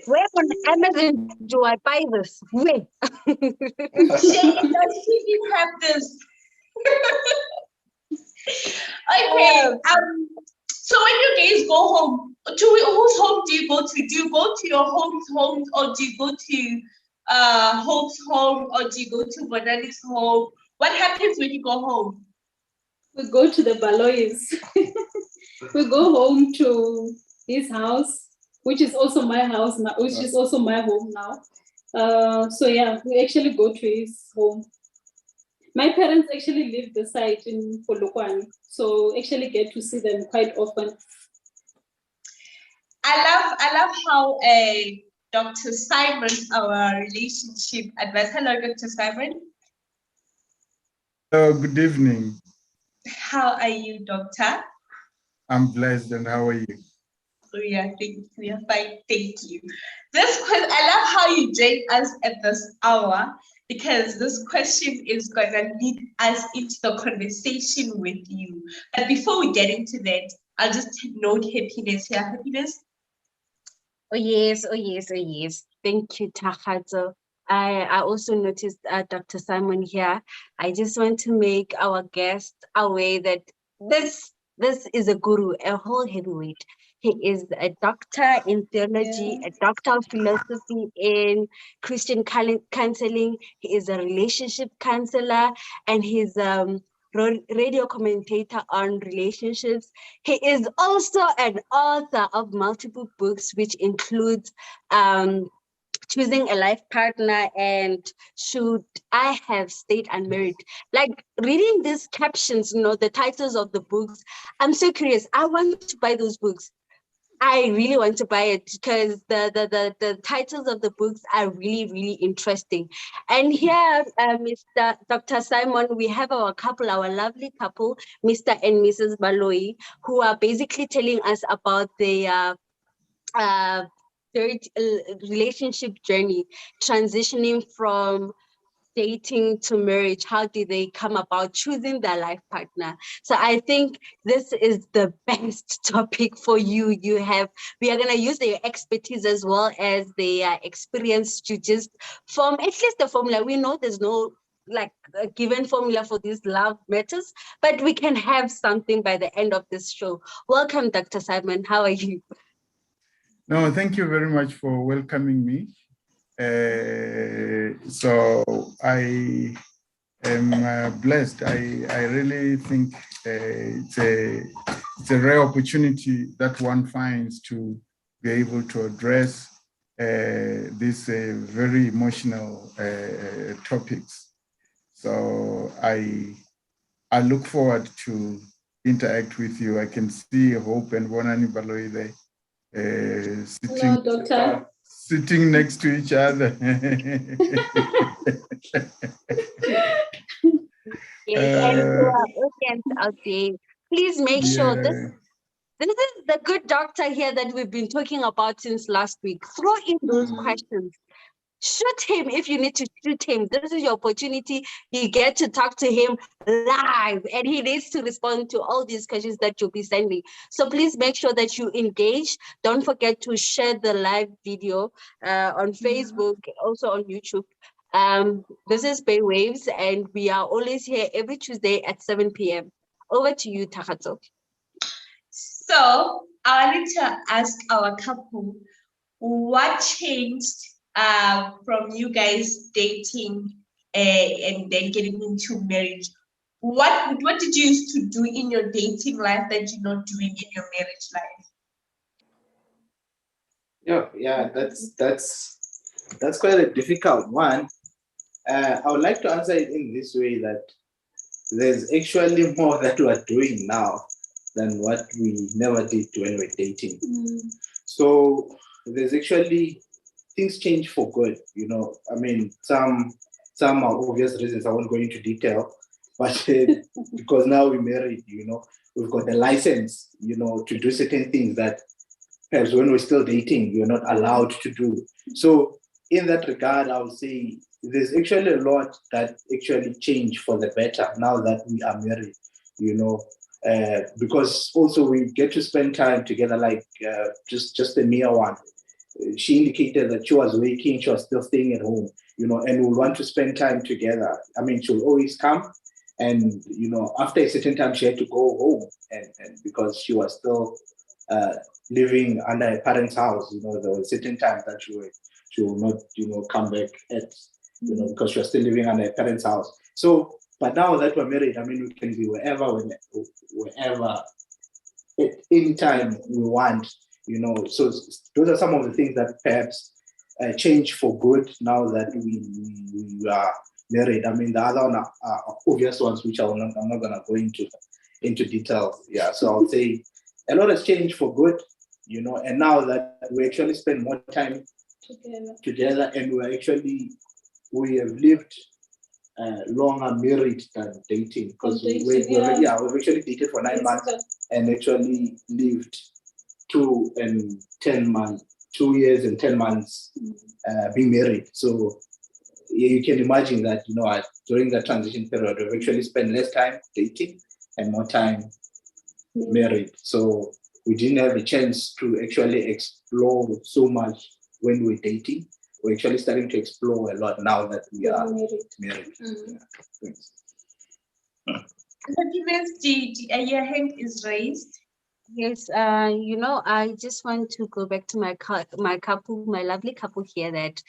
Where on Amazon do I buy this? Where? Shane, does she have this? Okay. So when you guys go home, whose home do you go to? Do you go to your home's home, or do you go to Hope's home, or do you go to Bonani's home? What happens when you go home? We go to the Balois. We go home to his house, which is also my house now, which is also my home now. So yeah, we actually go to his home. My parents actually live the site in Polokwane, so actually get to see them quite often. I love how Dr. Simon, our relationship advisor. Hello, Dr. Simon. Good evening. How are you, Doctor? I'm blessed, and how are you? We are fine, thank you. I love how you joined us at this hour, because this question is going to lead us into the conversation with you. But before we get into that, I'll just note Happiness here. Happiness? Oh yes, oh yes, oh yes. Thank you, Takhazo. I also noticed Dr. Simon here. I just want to make our guest aware that this is a guru, a whole heavyweight. He is a doctor in theology, a doctor of philosophy in Christian counseling. He is a relationship counselor, and he's radio commentator on relationships. He is also an author of multiple books, which includes choosing a life partner and should I have stayed unmarried? Like reading these captions, the titles of the books, I'm so curious. I want to buy those books. I really want to buy it because the titles of the books are really, really interesting. And here, Mr. Dr. Simon, we have our couple, our lovely couple, Mr. and Mrs. Baloi, who are basically telling us about their relationship journey, transitioning from dating to marriage. How do they come about choosing their life partner? So I think this is the best topic for you. We are going to use their expertise as well as their experience to just form at least the formula. We know there's no like a given formula for these love matters, but we can have something by the end of this show. Welcome, Dr. Simon. How are you? No, thank you very much for welcoming me. So I am blessed. I really think it's a rare opportunity that one finds to be able to address these very emotional topics. So I look forward to interact with you. I can see Hope and Bonani Baloi there. Hello, Doctor. Sitting next to each other. And to our audience out there, please make sure this is the good doctor here that we've been talking about since last week. Throw in those questions. Shoot him if you need to shoot him. This is your opportunity. You get to talk to him live, and he needs to respond to all these questions that you'll be sending. So please make sure that you engage. Don't forget to share the live video on Facebook, also on YouTube. This is Bay Waves, and we are always here every Tuesday at 7 p.m. Over to you, Takato. So I wanted to ask our couple, what changed from you guys dating and then getting into marriage? What did you used to do in your dating life that you're not doing in your marriage life? Yeah, that's quite a difficult one. I would like to answer it in this way, that there's actually more that we're doing now than what we never did when we're dating. So there's actually things change for good, I mean, some are obvious reasons. I won't go into detail, but because now we're married, we've got the license, to do certain things that perhaps when we're still dating, you're not allowed to do. So in that regard, I would say there's actually a lot that actually changed for the better now that we are married, because also we get to spend time together, like just a mere one. She indicated that she was working, she was still staying at home, and we want to spend time together. I mean, she'll always come, and after a certain time, she had to go home, and because she was still living under her parents' house, there were certain times that she will not, come back at, because she was still living under her parents' house. So, but now that we're married, I mean, we can be wherever, at any time we want. So those are some of the things that perhaps change for good now that we are married. I mean, the other one are obvious ones, which I'm not going to go into detail. Yeah, so I'll say a lot has changed for good, and now that we actually spend more time together, and we have lived longer married than dating, because we've actually dated for 9 months and actually lived 2 years and 10 months being married. So you can imagine that, during the transition period, we've actually spent less time dating and more time married. So we didn't have a chance to actually explore so much when we're dating. We're actually starting to explore a lot now that we are married. Your hand is raised. Yes, I just want to go back to my couple, my lovely couple here, that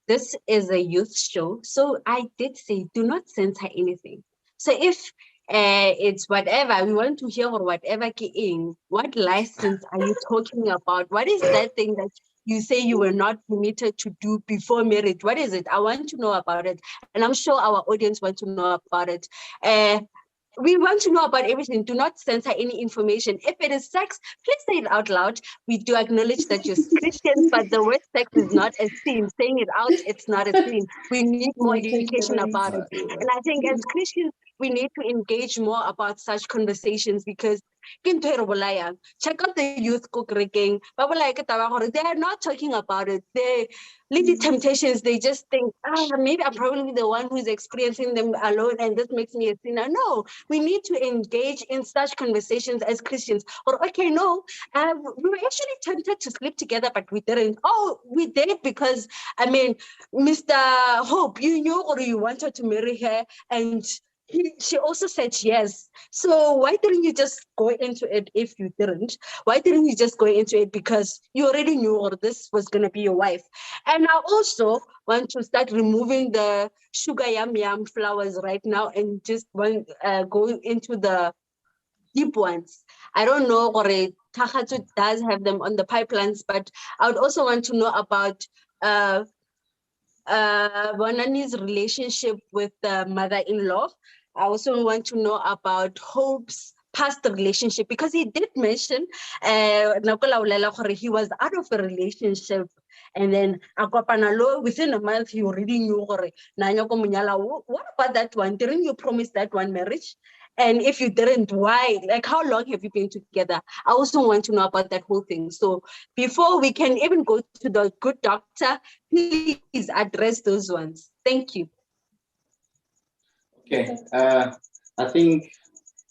this is a youth show. So I did say, do not censor anything. So if it's whatever, we want to hear or whatever, what license are you talking about? What is that thing that you say you were not permitted to do before marriage? What is it? I want to know about it. And I'm sure our audience want to know about it. We want to know about everything. Do not censor any information. If it is sex, please say it out loud. We do acknowledge that you're Christians, but the word sex is not a sin. Saying it out, it's not a sin. We need more education about it. And I think as Christians, we need to engage more about such conversations because check out the youth cooking. They are not talking about it. They little temptations, they just think, maybe I'm probably the one who's experiencing them alone and this makes me a sinner. No, we need to engage in such conversations as Christians. Or, okay, no, we were actually tempted to sleep together, but we didn't. Oh, we did because, Mr. Hope, you knew or you wanted to marry her and she also said yes. So why didn't you just go into it if you didn't? Why didn't you just go into it because you already knew or this was going to be your wife? And I also want to start removing the sugar yum flowers right now and just go into the deep ones. I don't know, or Takatu does have them on the pipelines, but I would also want to know about Bonani's relationship with the mother-in-law. I also want to know about Hope's past relationship because he did mention he was out of a relationship and then within a month he already knew what about that one? Didn't you promise that one marriage? And if you didn't, why? Like, how long have you been together? I also want to know about that whole thing. So before we can even go to the good doctor, please address those ones. Thank you. Okay. I think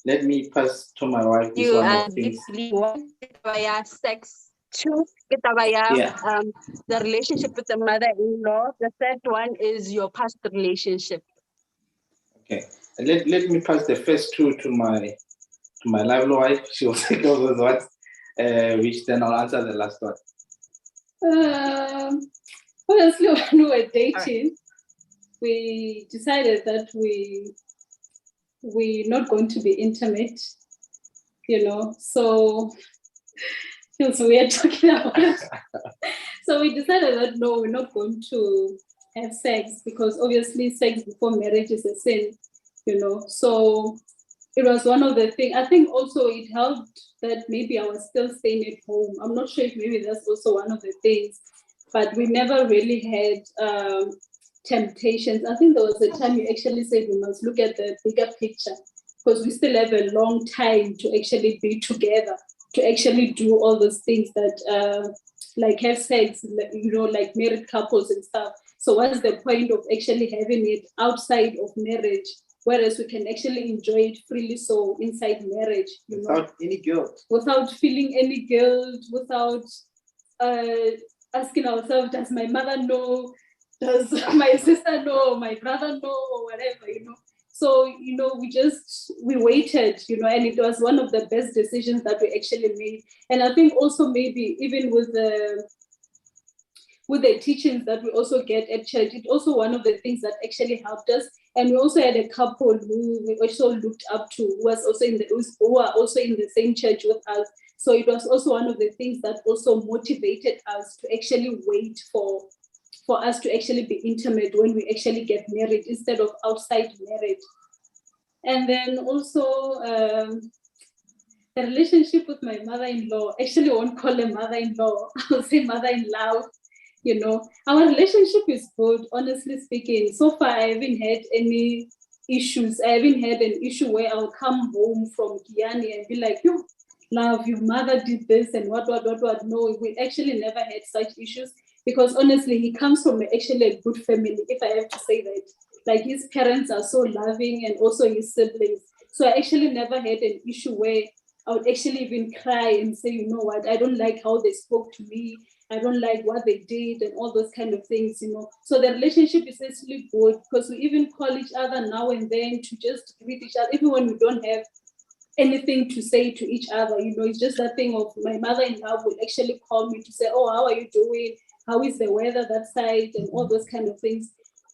let me pass to my wife this one of things. Sex. Two, the relationship with the mother-in-law. The third one is your past relationship. Okay. Let me pass the first two to my lovely wife. She will take over those ones, which then I'll answer the last one. Honestly, when we were dating, we decided that we're not going to be intimate, so feels weird talking about it. So we decided that no, we're not going to have sex because obviously sex before marriage is a sin, So it was one of the things. I think also it helped that maybe I was still staying at home. I'm not sure if maybe that's also one of the things, but we never really had temptations. I think there was a time you actually said we must look at the bigger picture because we still have a long time to actually be together, to actually do all those things that like have sex, like married couples and stuff. So what's the point of actually having it outside of marriage, whereas we can actually enjoy it freely so inside marriage, without any guilt, without feeling any guilt, without asking ourselves, does my mother know? Does my sister know? My brother know? Or whatever, So, we waited, and it was one of the best decisions that we actually made. And I think also maybe even with the teachings that we also get at church, it's also one of the things that actually helped us. And we also had a couple who we also looked up to, who are also in the same church with us. So it was also one of the things that also motivated us to actually wait for us to actually be intimate when we actually get married instead of outside marriage. And then also the relationship with my mother-in-law, actually I won't call her mother-in-law, I'll say mother-in-law. Our relationship is good, honestly speaking. So far, I haven't had any issues. I haven't had an issue where I'll come home from Guyana and be like, yo, love, your mother did this and what. No, we actually never had such issues because honestly, he comes from actually a good family, if I have to say that. Like his parents are so loving and also his siblings. So I actually never had an issue where I would actually even cry and say, you know what, I don't like how they spoke to me. I don't like what they did and all those kind of things, So the relationship is actually good because we even call each other now and then to just greet each other, even when we don't have anything to say to each other. It's just that thing of my mother-in-law will actually call me to say, oh, how are you doing? How is the weather that side? And all those kind of things.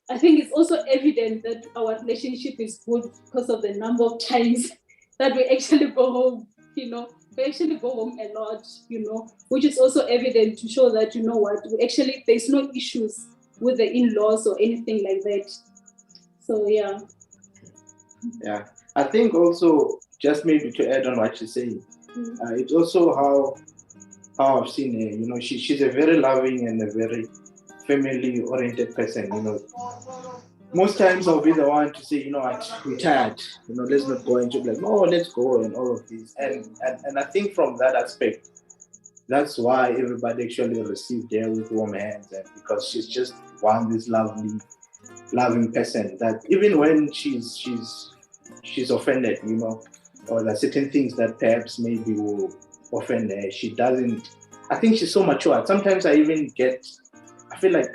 I think it's also evident that our relationship is good because of the number of times that we actually go home we actually go home a lot, which is also evident to show that, we actually, there's no issues with the in-laws or anything like that. So, yeah. Yeah, I think also, just maybe to add on what you're saying, it's also how I've seen her. She's a very loving and a very family-oriented person. Most times I'll be the one to say, what, we're tired. Let's not go. And she'll be like, no, let's go, and all of this. And I think from that aspect, that's why everybody actually received her with warm hands, and because she's just this loving person that even when she's offended, or there are certain things that perhaps maybe will offend her, she doesn't. I think she's so mature. Sometimes I feel like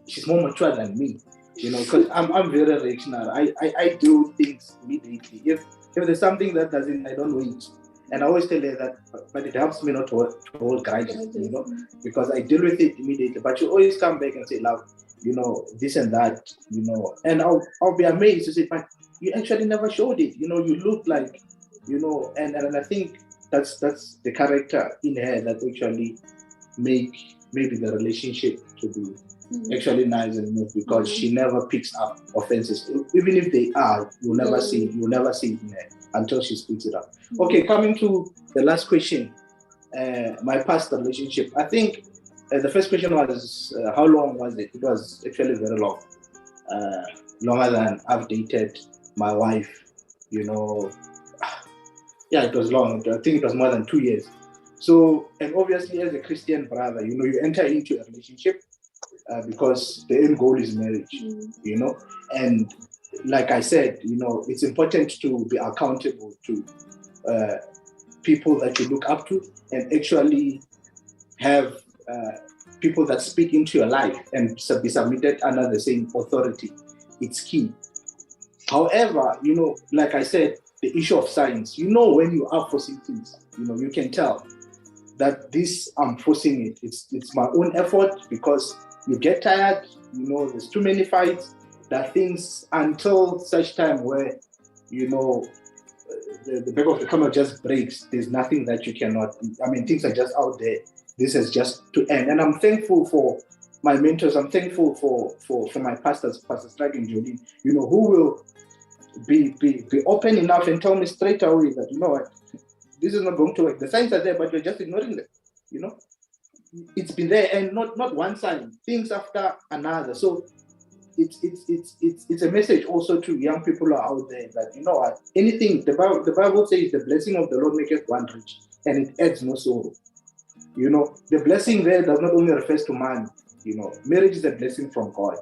she's more mature than me, because I'm very reactionary. I do things immediately. If there's something that I don't wait. And I always tell her that, but it helps me not to hold grudges, because I deal with it immediately. But you always come back and say, love, this and that, and I'll be amazed to say, but you actually never showed it. You look like, and I think that's the character in her that actually make maybe the relationship to be actually nice and smooth, because she never picks up offenses. Even if they are, you'll never see it in her until she speaks it up. Okay, coming to the last question, my past relationship. I think the first question was, how long was it? It was actually very long, longer than I've dated my wife. Yeah, it was long. I think it was more than 2 years. So, and obviously as a Christian brother, you enter into a relationship because the end goal is marriage, and like I said, it's important to be accountable to people that you look up to, and actually have people that speak into your life and be submitted under the same authority. It's key. However, like I said, the issue of signs, when you are forcing things, you can tell that this, I'm forcing it. It's my own effort, because you get tired, there's too many fights, that things until such time where, the back of the camera just breaks. There's nothing that you cannot, things are just out there. This is just to end. And I'm thankful for my mentors. I'm thankful for my pastors, Pastor Strike and Jolene, who will be open enough and tell me straight away that, what, this is not going to work. The signs are there, but you're just ignoring them. It's been there, and not one sign, things after another. So it's a message also to young people who are out there that, what, anything, the Bible says the blessing of the Lord maketh one rich, and it adds no sorrow. The blessing there does not only refers to man. Marriage is a blessing from God.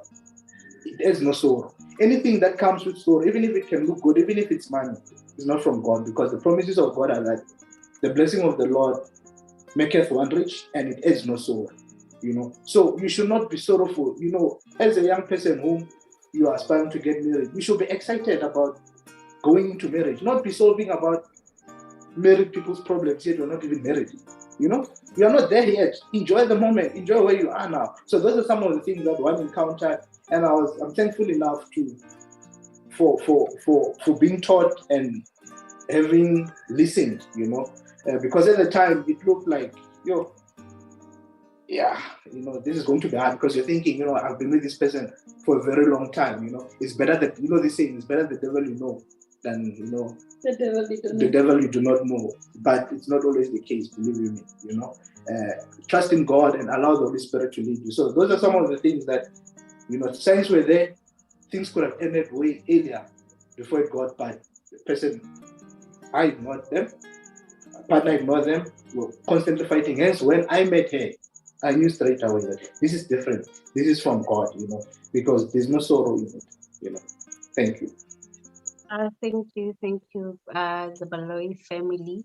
It adds no sorrow. Anything that comes with sorrow, even if it can look good, even if it's money, is not from God, because the promises of God are that the blessing of the Lord maketh one rich, and it adds no sorrow. So you should not be sorrowful. As a young person whom you are aspiring to get married, you should be excited about going into marriage, not be solving about married people's problems yet you're not even married. You are not there yet. Enjoy the moment. Enjoy where you are now. So those are some of the things that one encountered, and I'm thankful enough for being taught and having listened. Because at the time it looked like, this is going to be hard, because you're thinking, I've been with this person for a very long time. It's better that, this saying, it's better the devil you know than, the devil you do not know. But it's not always the case, believe me. Trust in God and allow the Holy Spirit to lead you. So those are some of the things that, signs were there. Things could have ended way earlier before it got bad. The person, I ignored them. Partner ignored them. We were constantly fighting. Hence, when I met her, I knew straight away that this is different. This is from God, because there's no sorrow in it. Thank you. Thank you, the Baloyi family.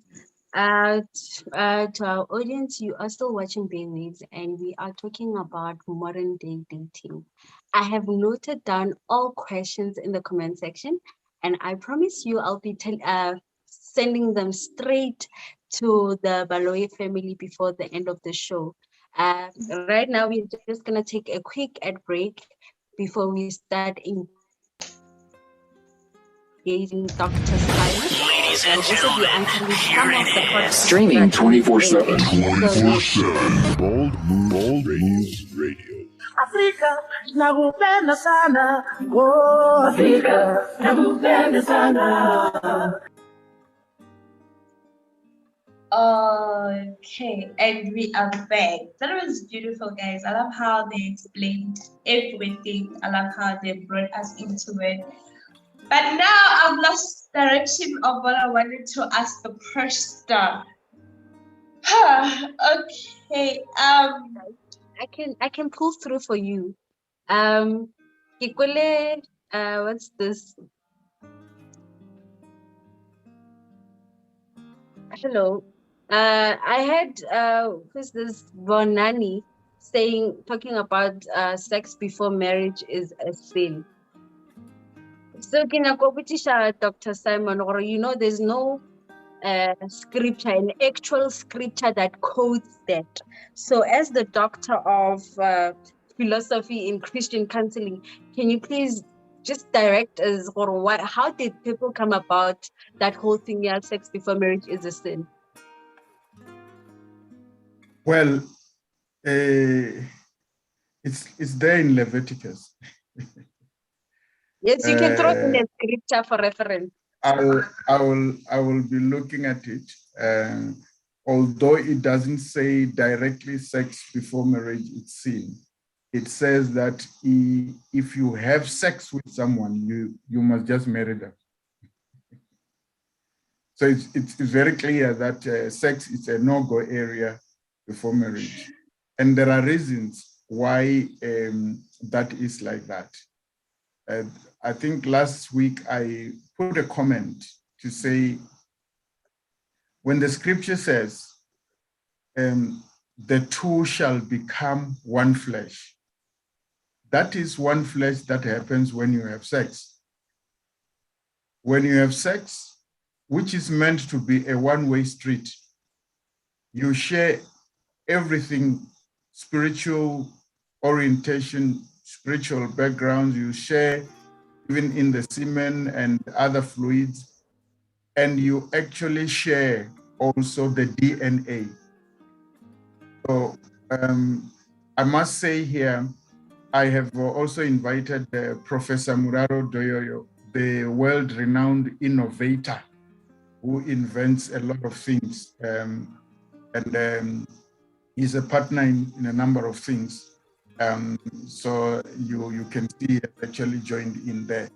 To our audience, you are still watching Baywaves, and we are talking about modern day dating. I have noted down all questions in the comment section, and I promise you I'll be sending them straight to the Baloyi family before the end of the show. Right now, we're just going to take a quick ad break before we start engaging Dr. Silence. Ladies and gentlemen, here it is. Streaming 24/7. 24/7. Bold News Radio. Afrika nakupenda sana. Oh, Afrika nakupenda sana. Okay, and we are back. That was beautiful, guys. I love how they explained everything. I love how they brought us into it. But now I've lost direction of what I wanted to ask the person. Okay. I can pull through for you. Kikule, what's this? Hello. I had who's this Bonani talking about sex before marriage is a sin. So kinakopitisha Dr. Simon, or there's no scripture, an actual scripture that quotes that. So as the doctor of philosophy in Christian counseling, can you please just direct us, or how did people come about that whole thing, yeah, sex before marriage is a sin? Well, it's there in Leviticus. Yes, you can throw in a scripture for reference. I will be looking at it. Although it doesn't say directly sex before marriage, it's sin. It says that if you have sex with someone, you must just marry them. So it's very clear that sex is a no-go area before marriage. And there are reasons why that is like that. I think last week I put a comment to say, when the scripture says, the two shall become one flesh, that is one flesh that happens when you have sex. When you have sex, which is meant to be a one-way street, you share everything, spiritual orientation, spiritual backgrounds, you share even in the semen and other fluids, and you actually share also the DNA. So I must say here, I have also invited Professor Muraro Doyoyo, the world-renowned innovator who invents a lot of things. He's a partner in a number of things. So you can see he actually joined in there.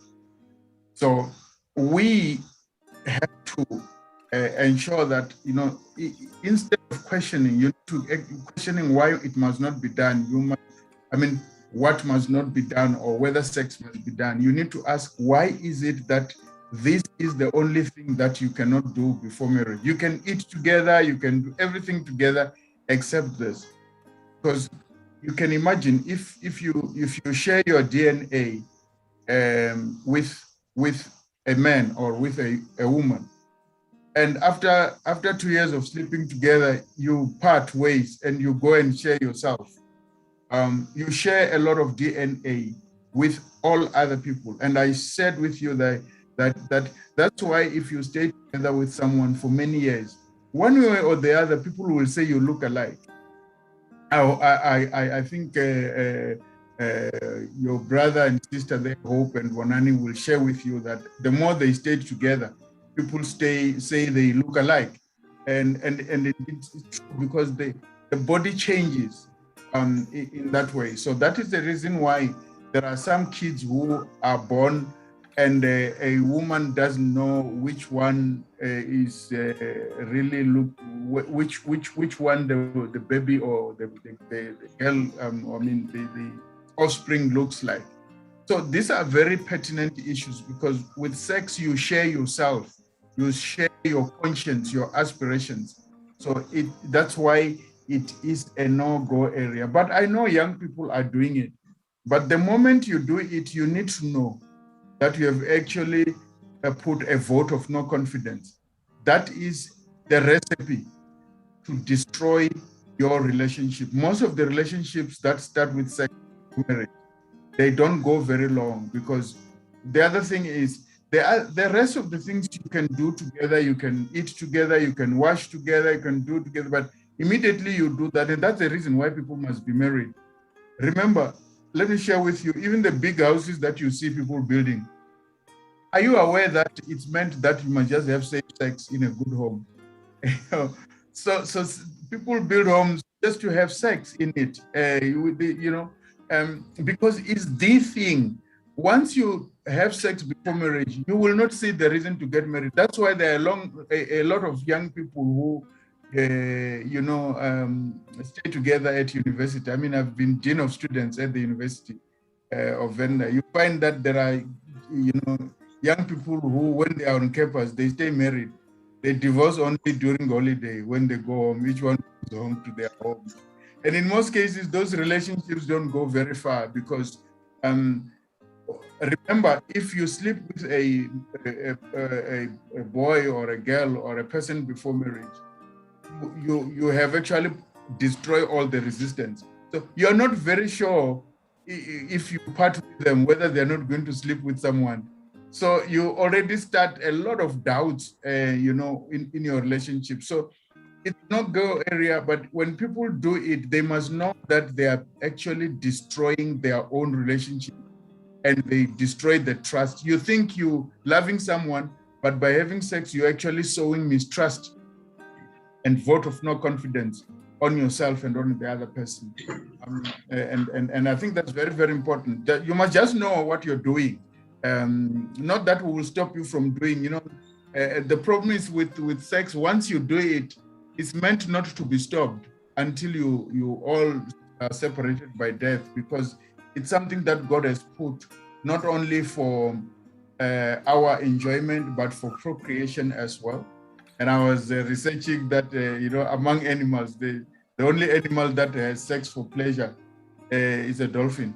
So we have to ensure that, instead of questioning, questioning why it must not be done, what must not be done or whether sex must be done, you need to ask, why is it that this is the only thing that you cannot do before marriage? You can eat together, you can do everything together except this. Because you can imagine if you share your DNA with a man or with a woman, and after 2 years of sleeping together, you part ways and you go and share yourself. You share a lot of DNA with all other people. And I said with you that's why if you stay together with someone for many years, one way or the other, people will say you look alike. I think your brother and sister there, Hope and Wanani, will share with you that the more they stay together, people say they look alike, and it's true because the body changes in that way. So that is the reason why there are some kids who are born and a woman doesn't know which one is really which one the baby or the girl the offspring looks like. So these are very pertinent issues, because with sex you share yourself, you share your conscience, your aspirations. So that's why it is a no-go area. But I know young people are doing it. But the moment you do it, you need to know that you have actually put a vote of no confidence. That is the recipe to destroy your relationship. Most of the relationships that start with sex marriage, they don't go very long, because the other thing is the rest of the things you can do together, you can eat together, you can wash together, you can do together, but immediately you do that, and that's the reason why people must be married. Remember, let me share with you, even the big houses that you see people building, are you aware that it's meant that you must just have safe sex in a good home? so people build homes just to have sex in it, because it's the thing. Once you have sex before marriage, you will not see the reason to get married. That's why there are a lot of young people who stay together at university. I mean, I've been dean of students at the University of Venda. You find that there are, young people who, when they are on campus, they stay married. They divorce only during holiday. When they go home, each one goes home to their homes. And in most cases, those relationships don't go very far because, remember, if you sleep with a boy or a girl or a person before marriage, you have actually destroyed all the resistance. So you're not very sure if you part with them, whether they're not going to sleep with someone. So you already start a lot of doubts, in your relationship. So it's not go area, but when people do it, they must know that they are actually destroying their own relationship and they destroy the trust. You think you loving someone, but by having sex, you're actually sowing mistrust and vote of no confidence on yourself and on the other person. And I think that's very, very important. That you must just know what you're doing. Not that will stop you from doing, the problem is with sex, once you do it, it's meant not to be stopped until you all are separated by death, because it's something that God has put not only for our enjoyment, but for procreation as well. And I was researching that, among animals, the only animal that has sex for pleasure is a dolphin.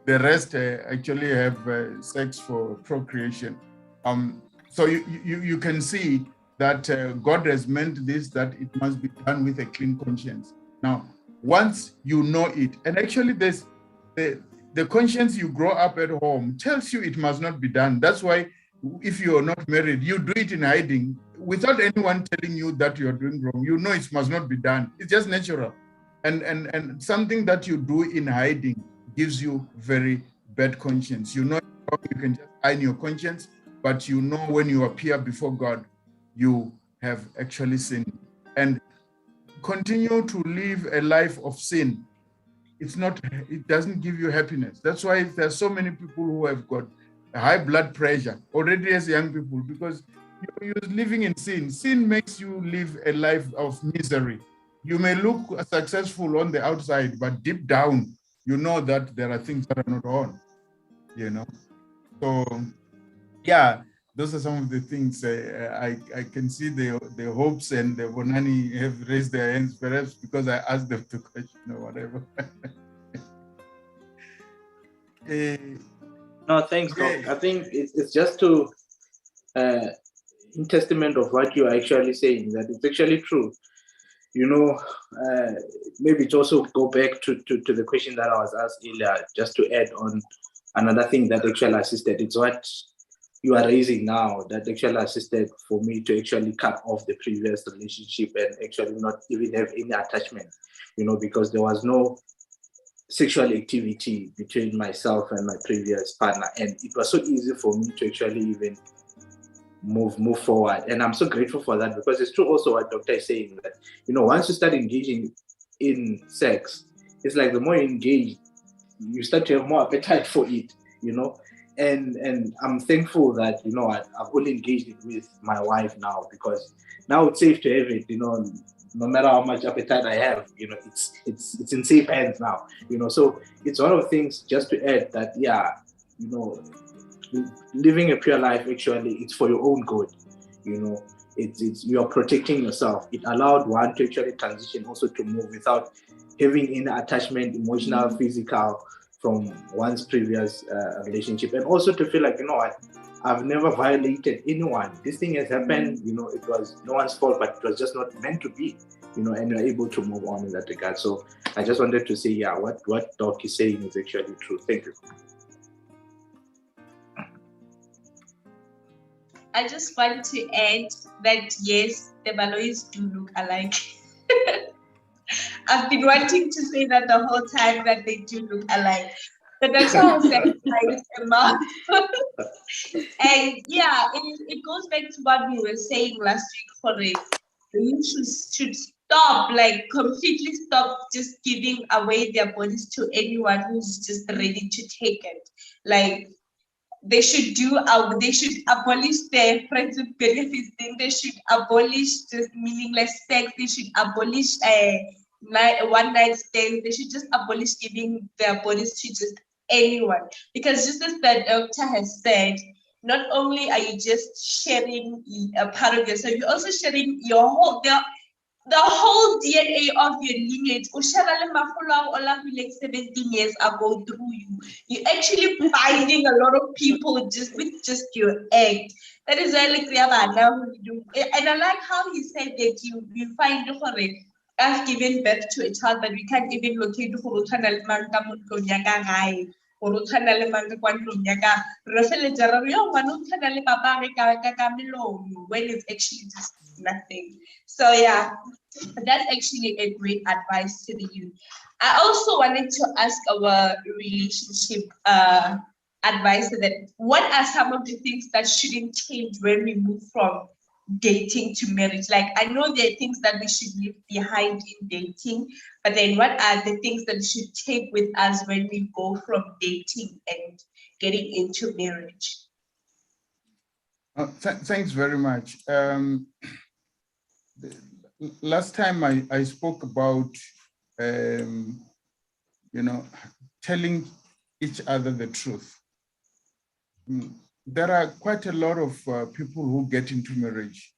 The rest actually have sex for procreation. So you can see that God has meant this, that it must be done with a clean conscience. Now, once you know it, and actually there's the conscience you grow up at home tells you it must not be done. That's why if you're not married, you do it in hiding without anyone telling you that you're doing wrong. You know it must not be done. It's just natural. And something that you do in hiding gives you very bad conscience. You know you can just hide your conscience, but you know when you appear before God, you have actually sinned. And continue to live a life of sin. It doesn't give you happiness. That's why there's so many people who have got high blood pressure already as young people, because you're living in sin. Sin makes you live a life of misery. You may look successful on the outside, but deep down, you know that there are things that are not on, So, yeah, those are some of the things. I can see the hopes and the Bonani have raised their hands, perhaps because I asked them to question or whatever. No, thanks, Doc. I think it's just to in testament of what you're actually saying, that it's actually true. Maybe to also go back to the question that I was asked earlier, just to add on another thing that actually assisted. It's what you are raising now that actually assisted for me to actually cut off the previous relationship and actually not even have any attachment, because there was no sexual activity between myself and my previous partner, and it was so easy for me to actually even move forward. And I'm so grateful for that, because it's true also what Doctor is saying, that once you start engaging in sex, it's like the more you engage, you start to have more appetite for it, and I'm thankful that I've only engaged it with my wife now, because now it's safe to have it, no matter how much appetite I have, it's in safe hands now, so it's one of the things, just to add that, living a pure life, actually, it's for your own good, it's you're protecting yourself. It allowed one to actually transition, also to move without having any attachment, emotional, physical, from one's previous relationship, and also to feel like, I've never violated anyone. This thing has happened, it was no one's fault, but it was just not meant to be, and you're able to move on in that regard. So I just wanted to say, what Doc is saying is actually true. Thank you. I just want to add that yes, the Balois do look alike. I've been wanting to say that the whole time that they do look alike. But that's how sacrifice a mouth. And yeah, it goes back to what we were saying last week, Jorge. You should stop, like completely stop just giving away their bodies to anyone who's just ready to take it. Like they should abolish their friends with benefits thing. They should abolish just meaningless sex. They should abolish one night stands. They should just abolish giving their bodies to just anyone. Because just as the doctor has said, not only are you just sharing a part of yourself, you're also sharing your whole the whole DNA of your lineage. 17 years ago through you. You're actually finding a lot of people just with just your act. That is why like and I like how he said that you find us giving birth to a child that we can't even locate when it's actually just nothing. So yeah, that's actually a great advice to the youth. I also wanted to ask our relationship advisor that what are some of the things that shouldn't change when we move from dating to marriage? Like I know there are things that we should leave behind in dating, but then what are the things that we should take with us when we go from dating and getting into marriage? Thanks very much. Last time I spoke about, telling each other the truth. There are quite a lot of people who get into marriage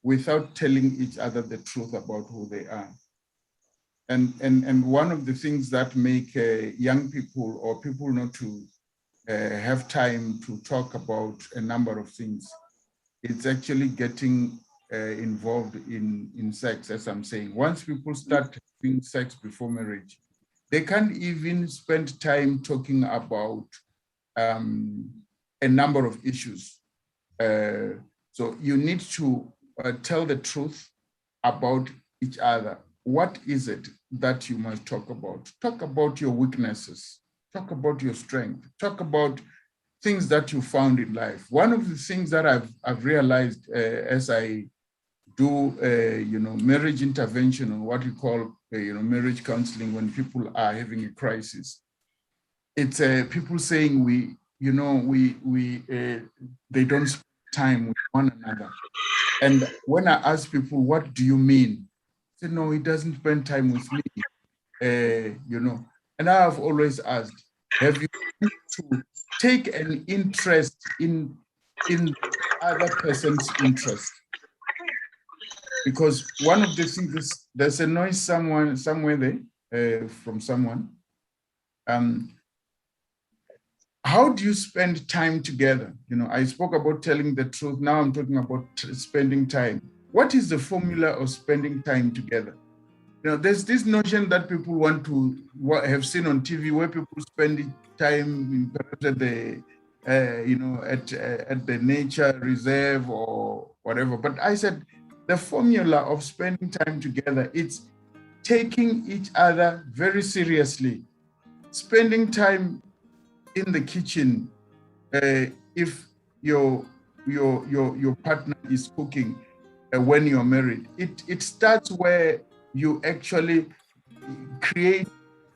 without telling each other the truth about who they are. And one of the things that make young people or people not to have time to talk about a number of things, it's actually getting involved in sex, as I'm saying. Once people start having sex before marriage, they can't even spend time talking about a number of issues. So you need to tell the truth about each other. What is it that you must talk about? Talk about your weaknesses. Talk about your strength. Talk about things that you found in life. One of the things that I've realized as I do, marriage intervention or what we call, marriage counseling when people are having a crisis. It's people saying they don't spend time with one another. And when I ask people, what do you mean? They say, no, he doesn't spend time with me, And I have always asked, have you to take an interest in the other person's interest? Because one of the things is, there's a noise somewhere there from someone. How do you spend time together? I spoke about telling the truth. Now I'm talking about spending time. What is the formula of spending time together? There's this notion that people want to have seen on TV where people spend time perhaps at the, at the nature reserve or whatever. But I said, the formula of spending time together, it's taking each other very seriously, spending time in the kitchen. If your partner is cooking when you're married, it starts where you actually create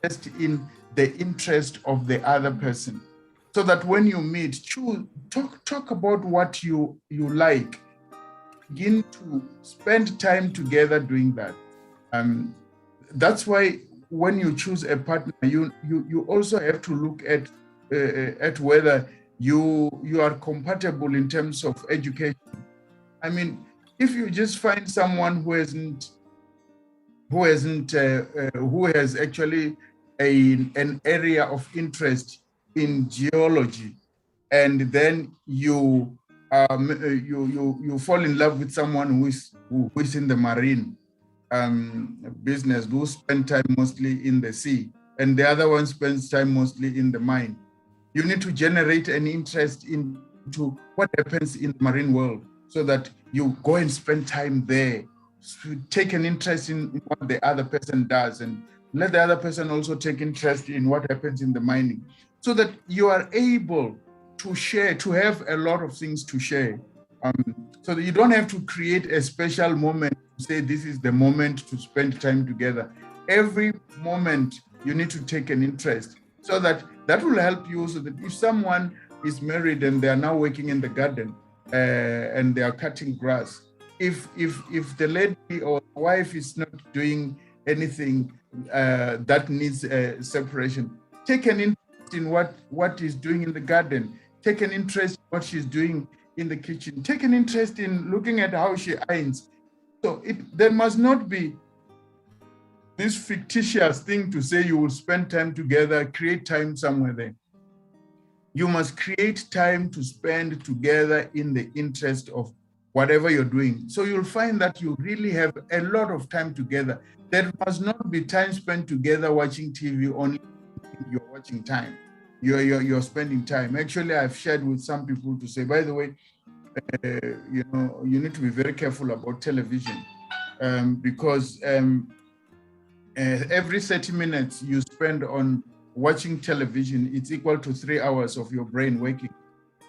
just in the interest of the other person, so that when you meet, talk about what you like. Begin to spend time together doing that. That's why when you choose a partner, you also have to look at whether you are compatible in terms of education. I mean, if you just find someone who has actually an area of interest in geology, and then you fall in love with someone who is in the marine business, who spend time mostly in the sea, and the other one spends time mostly in the mine. You need to generate an interest in to what happens in the marine world, so that you go and spend time there, take an interest in what the other person does, and let the other person also take interest in what happens in the mining, so that you are able to share, to have a lot of things to share. So that you don't have to create a special moment to say this is the moment to spend time together. Every moment you need to take an interest, so that will help you, so that if someone is married and they are now working in the garden and they are cutting grass, if the lady or wife is not doing anything that needs separation, take an interest in what is doing in the garden, take an interest in what she's doing in the kitchen, take an interest in looking at how she irons. So there must not be this fictitious thing to say you will spend time together, create time somewhere there. You must create time to spend together in the interest of whatever you're doing. So you'll find that you really have a lot of time together. There must not be time spent together watching TV only you're watching time. You're spending time. Actually, I've shared with some people to say, by the way, you need to be very careful about television because every 30 minutes you spend on watching television, it's equal to 3 hours of your brain working.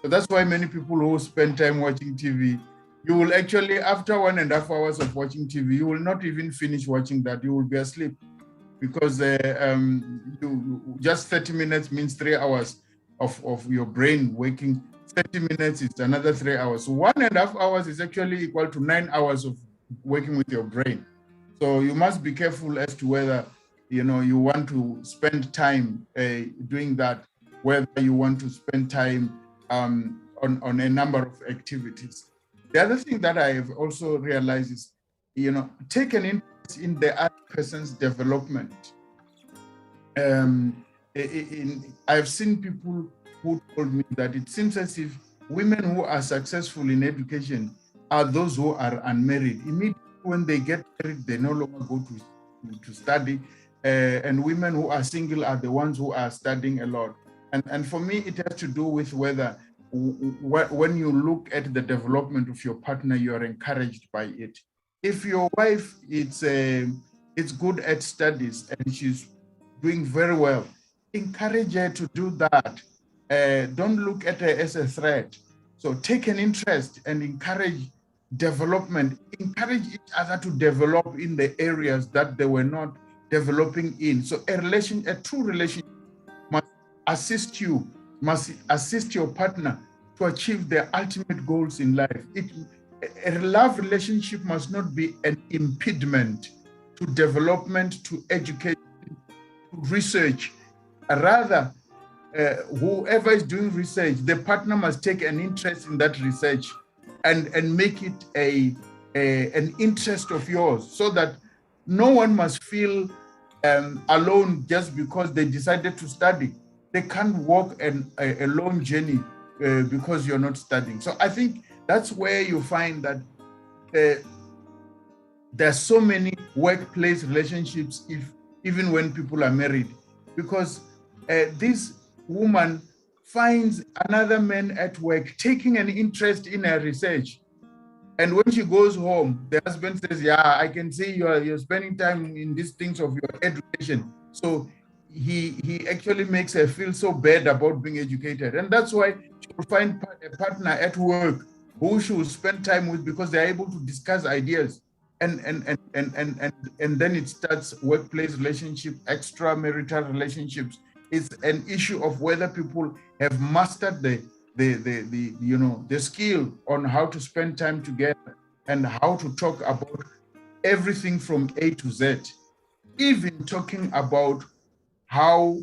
So that's why many people who spend time watching TV, you will actually, after 1.5 hours of watching TV, you will not even finish watching that. You will be asleep because just 30 minutes means 3 hours of your brain working. 30 minutes is another 3 hours. So 1.5 hours is actually equal to 9 hours of working with your brain. So you must be careful as to whether you want to spend time doing that, whether you want to spend time on a number of activities. The other thing that I have also realized is, take an interest in the other person's development. I've seen people who told me that it seems as if women who are successful in education are those who are unmarried. Immediately when they get married, they no longer go to study. And women who are single are the ones who are studying a lot. And for me, it has to do with whether when you look at the development of your partner, you are encouraged by it. If your wife is good at studies and she's doing very well, encourage her to do that. Don't look at her as a threat. So take an interest and encourage development. Encourage each other to develop in the areas that they were not developing in. So a true relationship must assist your partner to achieve their ultimate goals in life. A love relationship must not be an impediment to development, to education, to research. Rather, whoever is doing research, the partner must take an interest in that research and make it an interest of yours, so that no one must feel alone just because they decided to study. They can't walk a long journey because you're not studying. So I think that's where you find that there's so many workplace relationships, even when people are married, because this woman finds another man at work taking an interest in her research. And when she goes home, the husband says, yeah, I can see you're spending time in these things of your education. So he actually makes her feel so bad about being educated. And that's why she will find a partner at work who she will spend time with, because they're able to discuss ideas. And then it starts workplace relationship, extramarital relationships. It's an issue of whether people have mastered the skill on how to spend time together and how to talk about everything from A to Z, even talking about how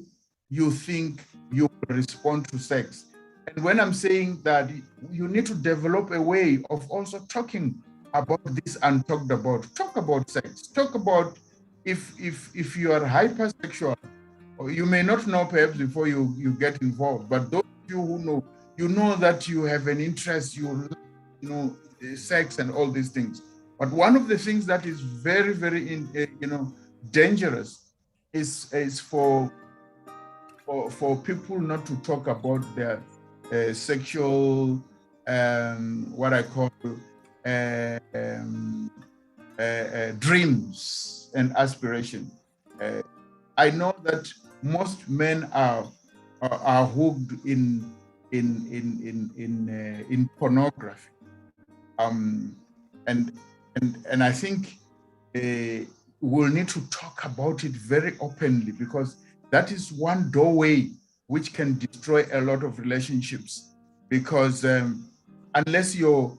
you think you will respond to sex. And when I'm saying that, you need to develop a way of also talking about this untalked about. Talk about sex. Talk about if you are hypersexual, or you may not know perhaps before you get involved, but those of you who know, you know that you have an interest, you know, sex and all these things. But one of the things that is very, very, dangerous is for people not to talk about their sexual, what I call dreams and aspiration. I know that most men are hooked in pornography, and I think we'll need to talk about it very openly, because that is one doorway which can destroy a lot of relationships. Because unless you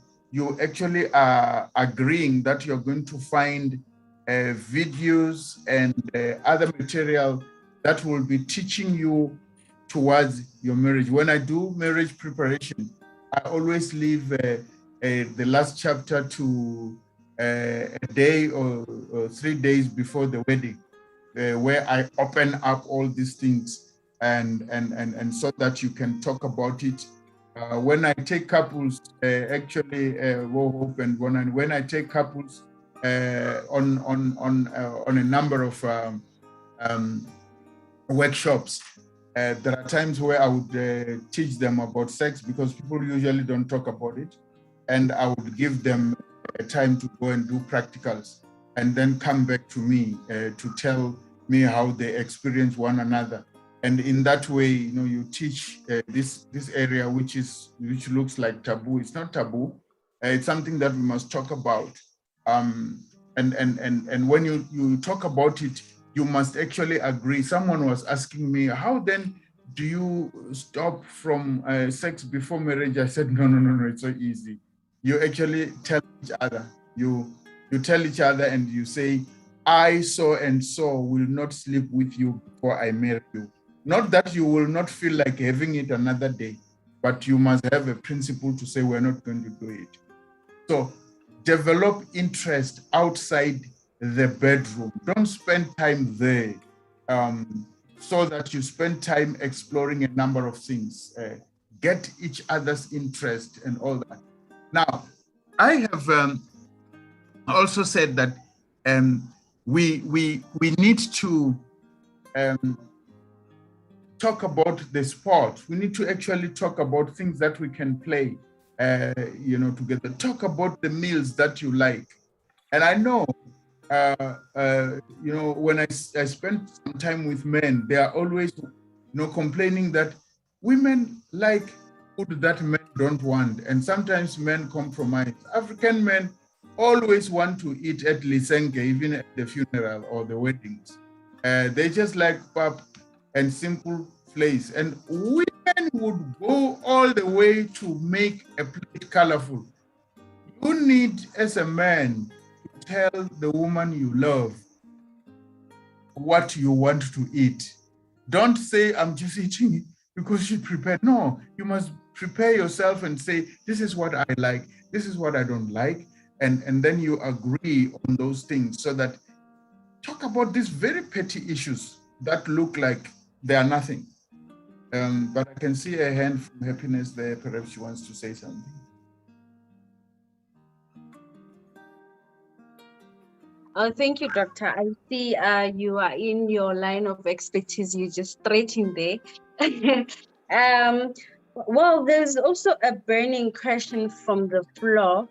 actually are agreeing that you're going to find videos and other material that will be teaching you towards your marriage. When I do marriage preparation, I always leave the last chapter to a day or 3 days before the wedding, where I open up all these things and so that you can talk about it. When I take couples, when I take couples on a number of workshops, there are times where I would teach them about sex, because people usually don't talk about it, and I would give them time to go and do practicals, and then come back to me to tell me how they experience one another. And in that way, you teach this area which looks like taboo. It's not taboo. It's something that we must talk about. And when you talk about it, you must actually agree. Someone was asking me, how then do you stop from sex before marriage? I said, no, it's so easy. You actually tell each other. You tell each other and you say, I so and so will not sleep with you before I marry you. Not that you will not feel like having it another day, but you must have a principle to say we're not going to do it. So develop interest outside the bedroom. Don't spend time there, so that you spend time exploring a number of things. Get each other's interest and all that. Now, I have also said that we need to talk about the sport. We need to actually talk about things that we can play, together. Talk about the meals that you like. And I know, when I spend some time with men, they are always, complaining that women like food that men don't want. And sometimes men compromise. African men always want to eat at Lisenke, even at the funeral or the weddings. They just like pap and simple place. And women would go all the way to make a plate colorful. You need, as a man, to tell the woman you love what you want to eat. Don't say, I'm just eating it because she prepared. No, you must prepare yourself and say, this is what I like, this is what I don't like. And then you agree on those things, so that talk about these very petty issues that look like they are nothing. But I can see a hand from Happiness there. Perhaps she wants to say something. Thank you, Doctor. I see you are in your line of expertise. You just straight in there. Well, there's also a burning question from the floor.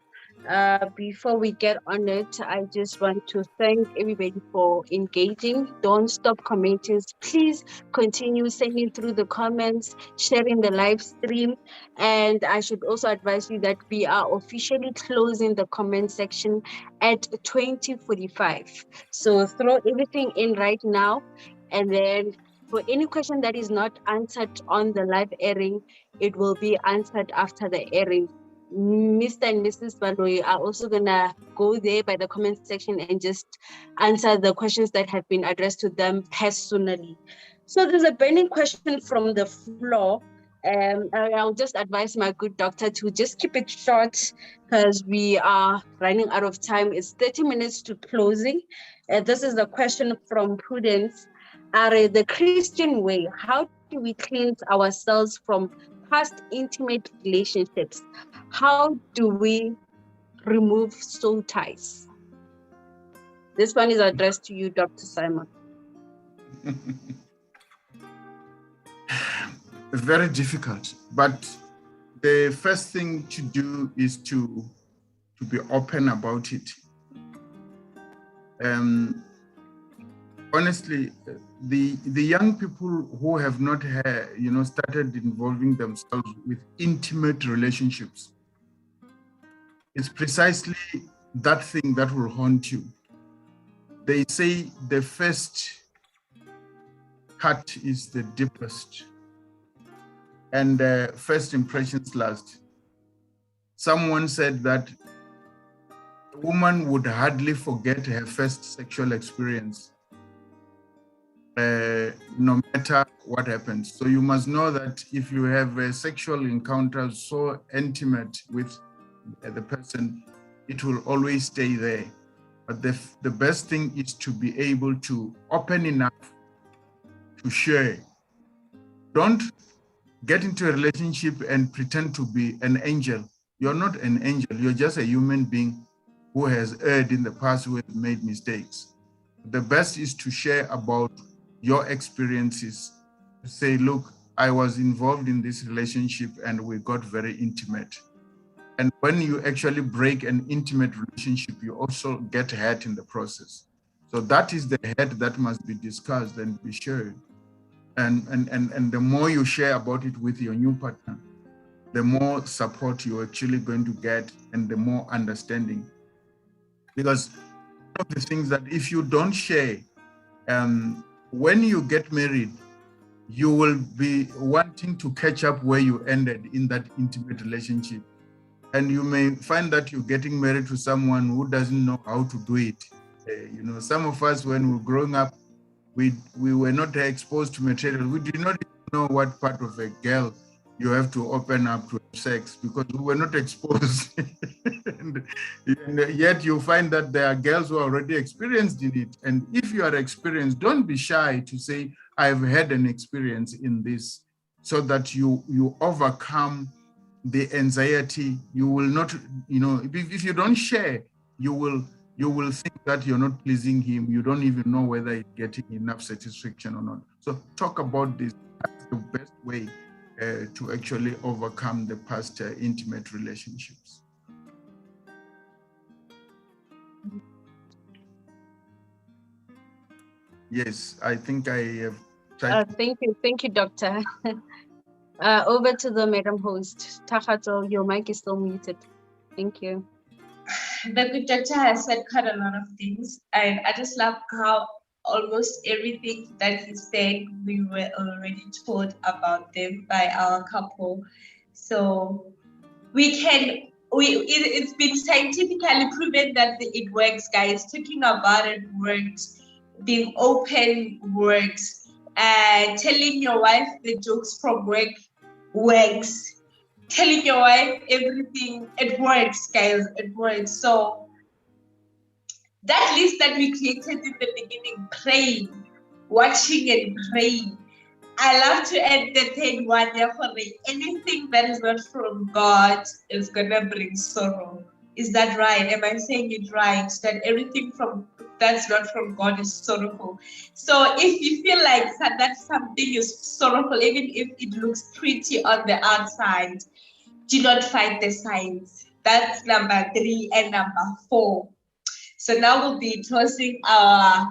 Before we get on it, I just want to thank everybody for engaging. Don't stop commenting. Please continue sending through the comments, sharing the live stream. And I should also advise you that we are officially closing the comment section at 20:45. So throw everything in right now, and then for any question that is not answered on the live airing, it will be answered after the airing. Mr. and Mrs. Baloyi are also gonna go there by the comment section and just answer the questions that have been addressed to them personally. So there's a burning question from the floor. I'll just advise my good doctor to just keep it short, because we are running out of time. It's 30 minutes to closing. This is a question from Prudence. The Christian way, how do we cleanse ourselves from past intimate relationships? How do we remove soul ties? This one is addressed to you, Dr. Simon. Very difficult, but the first thing to do is to be open about it. Honestly, the young people who have not started involving themselves with intimate relationships, it's precisely that thing that will haunt you. They say the first cut is the deepest, and first impressions last. Someone said that a woman would hardly forget her first sexual experience, no matter what happens. So you must know that if you have a sexual encounter so intimate with the person, it will always stay there. But the best thing is to be able to open enough to share. Don't get into a relationship and pretend to be an angel. You're not an angel. You're just a human being who has erred in the past, who has made mistakes. The best is to share about your experiences. Say, look, I was involved in this relationship and we got very intimate. And when you actually break an intimate relationship, you also get hurt in the process. So that is the hurt that must be discussed and be shared. And the more you share about it with your new partner, the more support you're actually going to get and the more understanding. Because one of the things that if you don't share, when you get married, you will be wanting to catch up where you ended in that intimate relationship. And you may find that you're getting married to someone who doesn't know how to do it. Some of us, when we were growing up, we were not exposed to material. We did not even know what part of a girl you have to open up to have sex because we were not exposed. and yet you find that there are girls who are already experienced in it. And if you are experienced, don't be shy to say, I've had an experience in this, so that you overcome the anxiety. You will not, if you don't share, you will think that you're not pleasing him. You don't even know whether he's getting enough satisfaction or not. So talk about this. That's the best way to actually overcome the past intimate relationships. Yes, I think I have tried. Thank you, Doctor. Over to the Madam Host. Takhato, your mic is still muted. Thank you. The good doctor has said quite a lot of things, and I just love how almost everything that he said, we were already told about them by our couple. So it's been scientifically proven that it works, guys. Talking about it works. Being open works. Telling your wife the jokes from work works. Telling your wife everything, it works, guys. It works. So that list that we created in the beginning, praying, watching and praying. I love to add the third one there for me. Anything that is not from God is gonna bring sorrow. Is that right? Am I saying it right? That everything that's not from God is sorrowful. So if you feel like that something is sorrowful, even if it looks pretty on the outside, do not fight the signs. That's number 3 and number 4. So now we'll be tossing our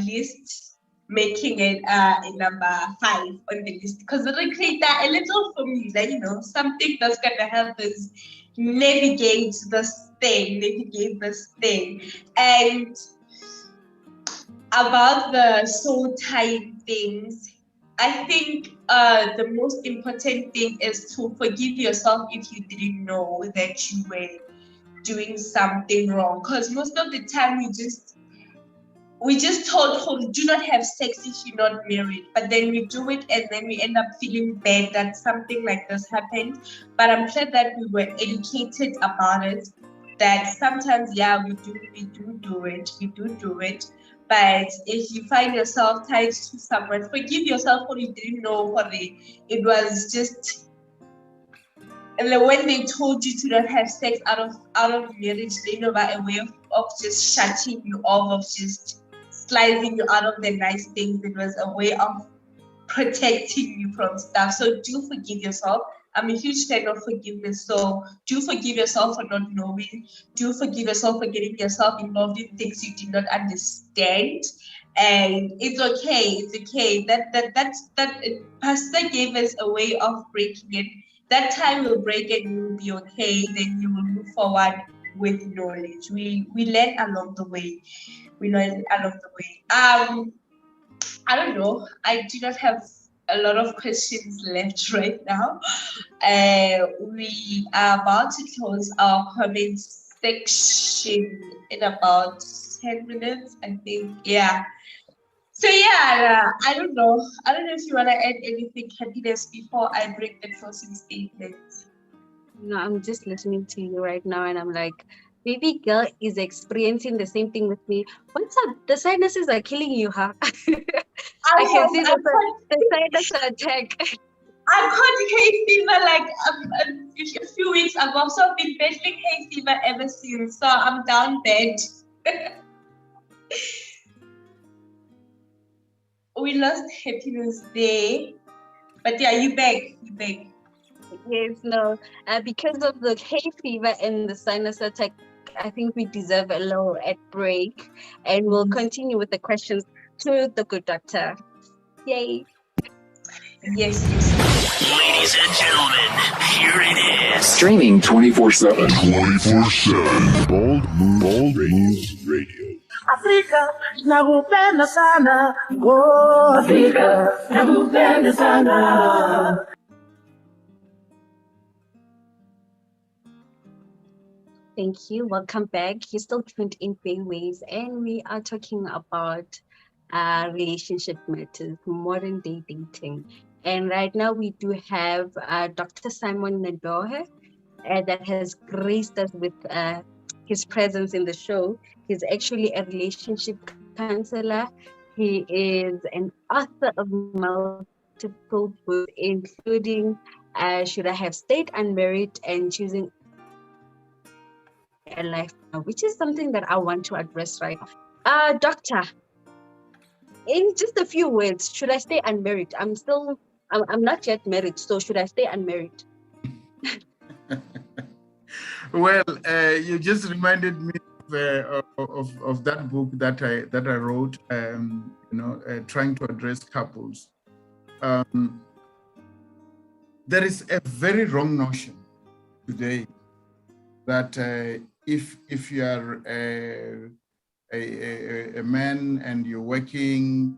list, making it number 5 on the list, because it'll create a little formula, something that's gonna help us navigate this thing. And about the soul type things, I think the most important thing is to forgive yourself if you didn't know that you were doing something wrong. Because most of the time we just told, do not have sex if you're not married. But then we do it and then we end up feeling bad that something like this happened. But I'm glad that we were educated about it. That sometimes, we do it. But if you find yourself tied to someone, forgive yourself for you didn't know it was just, and when they told you to not have sex out of marriage, they know by a way of just shutting you off, of just slicing you out of the nice things. It was a way of protecting you from stuff. So do forgive yourself. I'm a huge fan of forgiveness. So do forgive yourself for not knowing. Do forgive yourself for getting yourself involved in things you did not understand. And it's okay. It's okay. That Pastor gave us a way of breaking it. That time will break and you will be okay. Then you will move forward with knowledge. We learn along the way. We learn along the way. I don't know. I do not have a lot of questions left right now. We are about to close our comment section in about 10 minutes, I think. Yeah. So yeah, I don't know. I don't know if you want to add anything, Happiness, before I bring the closing statement. No, I'm just listening to you right now, and I'm like, baby girl is experiencing the same thing with me. What's up? The sinuses are killing you, huh? I can see the sinus attack. I caught hay fever like a few weeks ago, so I've been battling hay fever ever since. So I'm down bad. We lost Happiness there, but yeah, you back. Yes, no. Because of the hay fever and the sinus attack, I think we deserve a little break, and we'll continue with the questions to the good doctor. Yay! Yes. Ladies and gentlemen, here it is. Streaming 24/7. 24/7. Bold Moves Radio. Afrika nakupenda sana, oh Afrika nakupenda sana. Thank you. Welcome back. You're still tuned in Bayways, and we are talking about relationship matters, modern day dating. And right now we do have Dr. Simon Nadohe that has graced us with his presence in the show. He's actually a relationship counselor. He is an author of multiple books, including Should I Have Stayed Unmarried and Choosing a Life Now, which is something that I want to address right now. Doctor, in just a few words, should I stay unmarried? I'm not yet married, so should I stay unmarried? Well, you just reminded me of that book that I wrote. Trying to address couples. There is a very wrong notion today that if you are a man and you're working,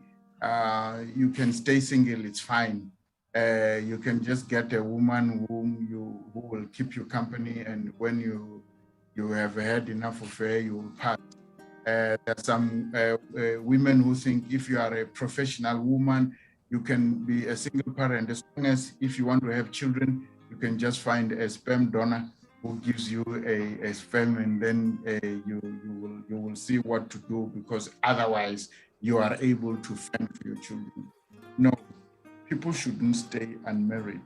you can stay single. It's fine. You can just get a woman who will keep you company, and when you have had enough of her, you will pass. There's some women who think if you are a professional woman, you can be a single parent. As long as if you want to have children, you can just find a sperm donor who gives you a sperm, and then you will see what to do, because otherwise you are able to fend for your children. No, people shouldn't stay unmarried.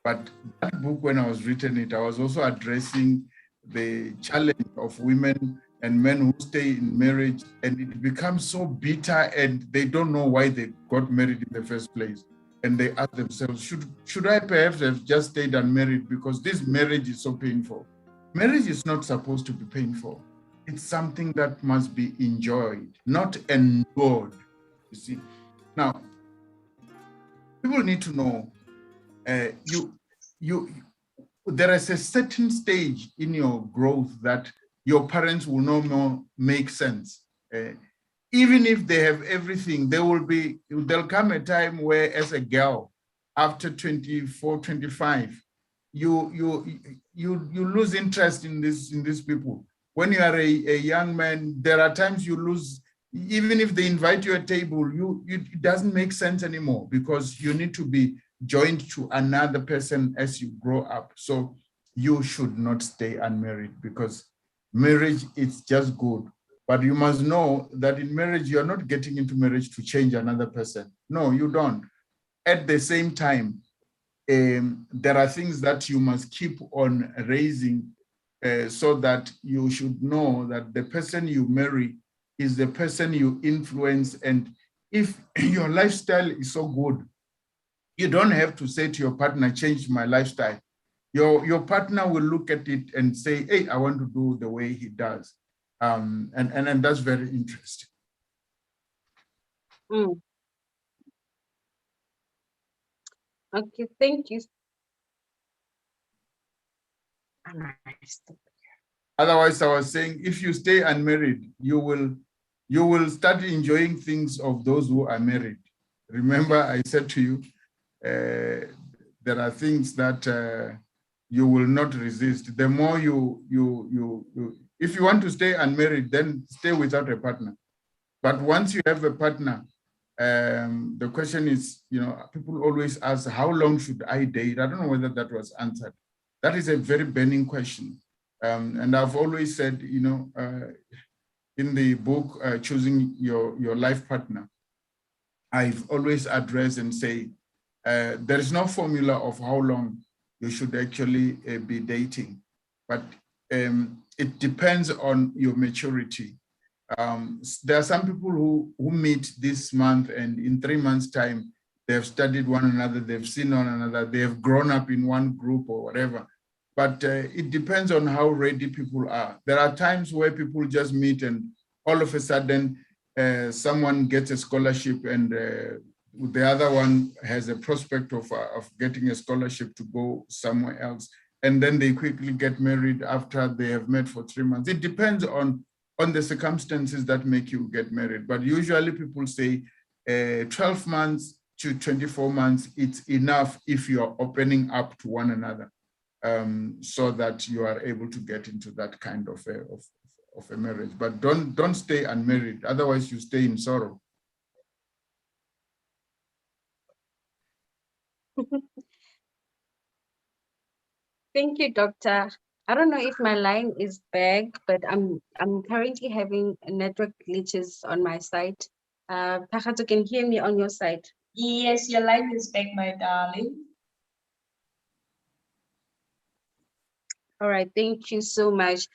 But that book, when I was writing it, I was also addressing the challenge of women and men who stay in marriage, and it becomes so bitter, and they don't know why they got married in the first place. And they ask themselves, should I perhaps have just stayed unmarried, because this marriage is so painful? Marriage is not supposed to be painful. It's something that must be enjoyed, not endured. You see, now people need to know there is a certain stage in your growth that your parents will no more make sense. Even if they have everything, there'll come a time where, as a girl, after 24, 25, you lose interest in these people. When you are a young man, there are times you lose, even if they invite you at a table, it doesn't make sense anymore, because you need to be joined to another person as you grow up. So you should not stay unmarried, because marriage is just good. But you must know that in marriage, you're not getting into marriage to change another person. No, you don't. At the same time, there are things that you must keep on raising, so that you should know that the person you marry is the person you influence. And if your lifestyle is so good, you don't have to say to your partner, change my lifestyle. your partner will look at it and say, hey, I want to do the way he does. And that's very interesting. Mm. Okay, thank you. Otherwise, I was saying, if you stay unmarried, you will start enjoying things of those who are married. Remember, I said to you, there are things that you will not resist. The more if you want to stay unmarried, then stay without a partner. But once you have a partner, the question is, people always ask, how long should I date? I don't know whether that was answered. That is a very burning question. And I've always said, in the book, Choosing Your Life Partner, I've always addressed and say, there is no formula of how long you should actually be dating, but it depends on your maturity. There are some people who meet this month, and in 3 months' time, they have studied one another, they've seen one another, they have grown up in one group or whatever. But it depends on how ready people are. There are times where people just meet and all of a sudden someone gets a scholarship and the other one has a prospect of getting a scholarship to go somewhere else. And then they quickly get married after they have met for 3 months. It depends on the circumstances that make you get married. But usually people say 12 months to 24 months, it's enough if you're opening up to one another. So that you are able to get into that kind of a marriage. But don't stay unmarried, otherwise you stay in sorrow. Thank you, Doctor. I don't know if my line is back, but I'm currently having network glitches on my side. Pagato, can you hear me on your side? Yes, your line is back, my darling. All right, thank you so much.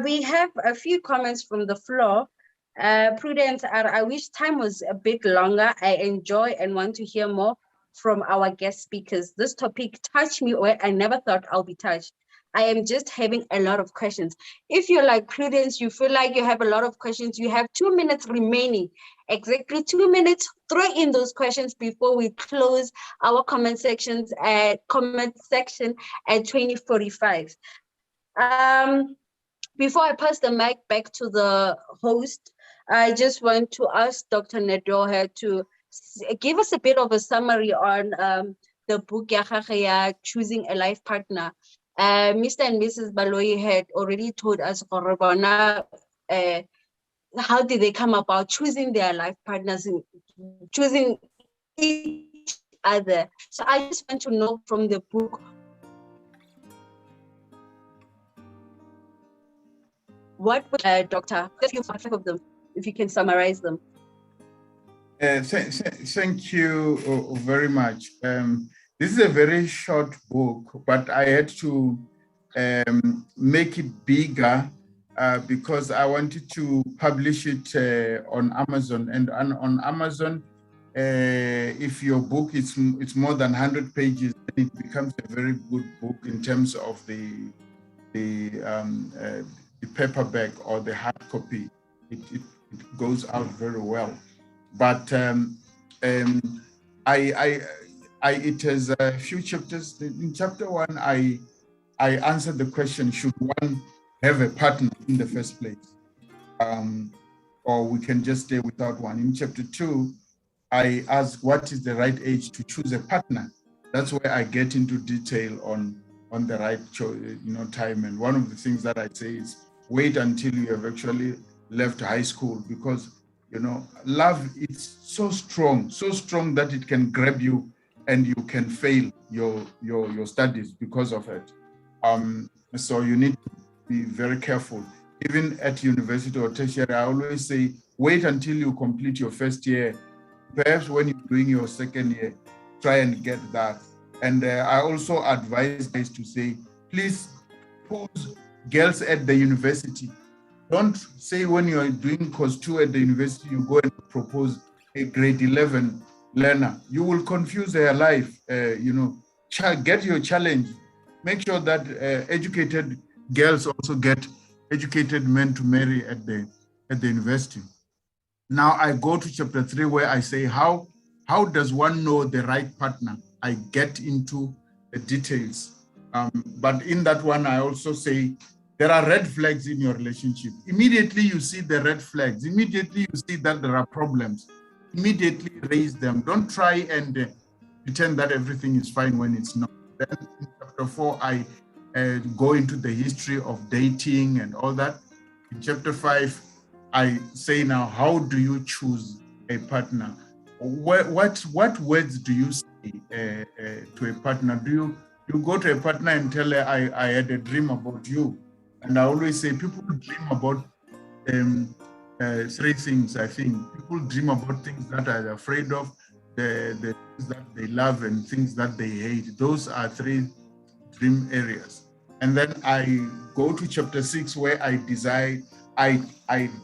We have a few comments from the floor. Prudence, I wish time was a bit longer. I enjoy and want to hear more from our guest speakers. This topic touched me where I never thought I'll be touched. I am just having a lot of questions. If you're like Prudence, you feel like you have a lot of questions, you have 2 minutes remaining. Exactly 2 minutes. Throw in those questions before we close our comment section at 20:45. Before I pass the mic back to the host, I just want to ask Dr. Nedoha to give us a bit of a summary on the book Choosing a Life Partner. Mr. and Mrs. Baloyi had already told us how did they come about choosing their life partners and choosing each other. So I just want to know from the book, what would Doctor, just use 5 of them, if you can summarize them. Thank you very much. This is a very short book, but I had to make it bigger because I wanted to publish it on Amazon. And on Amazon, if your book it's more than 100 pages, it becomes a very good book in terms of the paperback or the hard copy. It goes out very well. But it has a few chapters. In chapter 1, I answered the question: should one have a partner in the first place, or we can just stay without one? In chapter 2, I asked what is the right age to choose a partner. That's where I get into detail on the right time. And one of the things that I say is wait until you have actually left high school, because love is so strong that it can grab you and you can fail your studies because of it. So you need to be very careful. Even at university or tertiary, I always say, wait until you complete your first year. Perhaps when you're doing your second year, try and get that. And I also advise guys to say, please pose girls at the university. Don't say when you're doing course 2 at the university, you go and propose a grade 11 learner. You will confuse their life. Get your challenge. make sure that educated girls also get educated men to marry at the university. Now I go to chapter 3 where I say, how does one know the right partner? I get into the details. But in that one, I also say, there are red flags in your relationship. Immediately you see the red flags. Immediately you see that there are problems. Immediately raise them. Don't try and pretend that everything is fine when it's not. Then in chapter 4, I go into the history of dating and all that. In chapter 5, I say now, how do you choose a partner? What words do you say to a partner? Do you go to a partner and tell her, I had a dream about you? And I always say, people dream about 3 things, I think. People dream about things that they're afraid of, the things that they love, and things that they hate. Those are 3 dream areas. And then I go to chapter 6 where I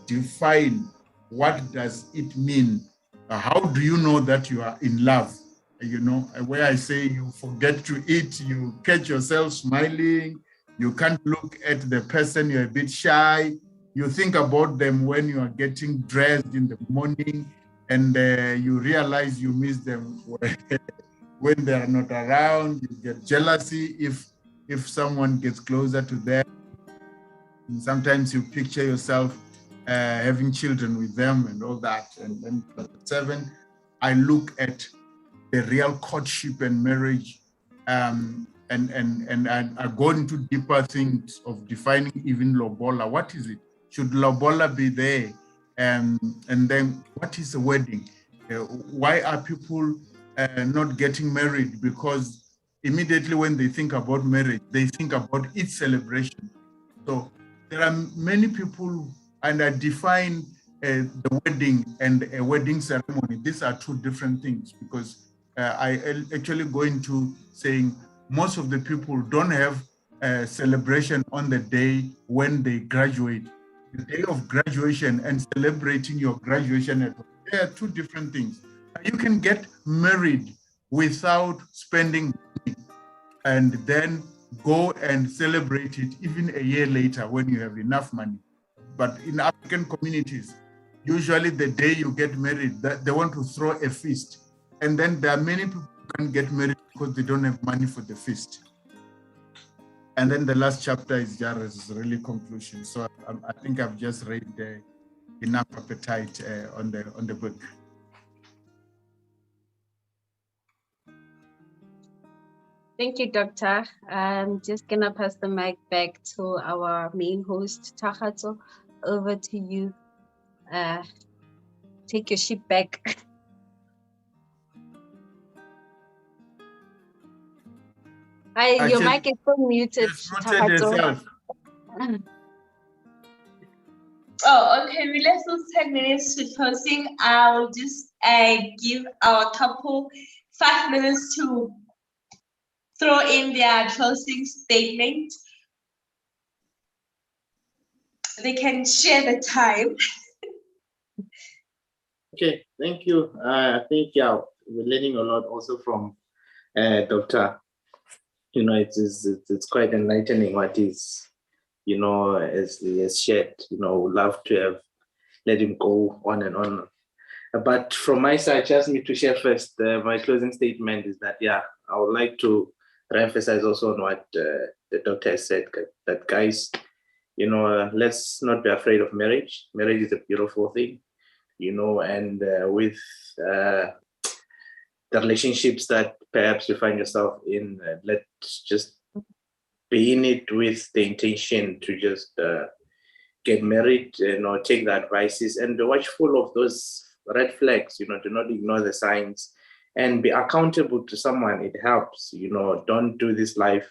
define what does it mean. How do you know that you are in love? You know, where I say you forget to eat, you catch yourself smiling, you can't look at the person, you're a bit shy. You think about them when you are getting dressed in the morning, and you realize you miss them when they are not around. You get jealousy if someone gets closer to them. And sometimes you picture yourself having children with them and all that. And then chapter 7, I look at the real courtship and marriage, and I go into deeper things of defining even lobola. What is it? Should lobola be there? And then what is a wedding? Why are people not getting married? Because immediately when they think about marriage, they think about its celebration. So there are many people, and I define the wedding and a wedding ceremony. These are 2 different things, because I actually go into saying most of the people don't have a celebration on the day when they graduate. The day of graduation and celebrating your graduation, they are 2 different things. You can get married without spending money and then go and celebrate it even a year later when you have enough money. But in African communities, usually the day you get married, they want to throw a feast. And then there are many people who can't get married because they don't have money for the feast. And then the last chapter is just really conclusion. So I think I've just read enough appetite on the book. Thank you, Doctor. I'm just gonna pass the mic back to our main host, Takatso. Over to you. Take your ship back. Your mic is still muted, Takatso. Oh, okay. We left those 10 minutes to closing. I'll just give our couple 5 minutes to throw in their closing statement. They can share the time. Okay, thank you. I think, yeah, we're learning a lot also from Dr. You know, it's quite enlightening what is, you know, as he has shared. You know, would love to have let him go on and on. But from my side, just me to share first, my closing statement is that, yeah, I would like to emphasize also on what the doctor has said, that guys, you know, let's not be afraid of marriage. Marriage is a beautiful thing, you know, and with the relationships that perhaps you find yourself in, let's just be in it with the intention to just get married, you know, take the advices and be watchful of those red flags, you know, do not ignore the signs and be accountable to someone. It helps, you know, don't do this life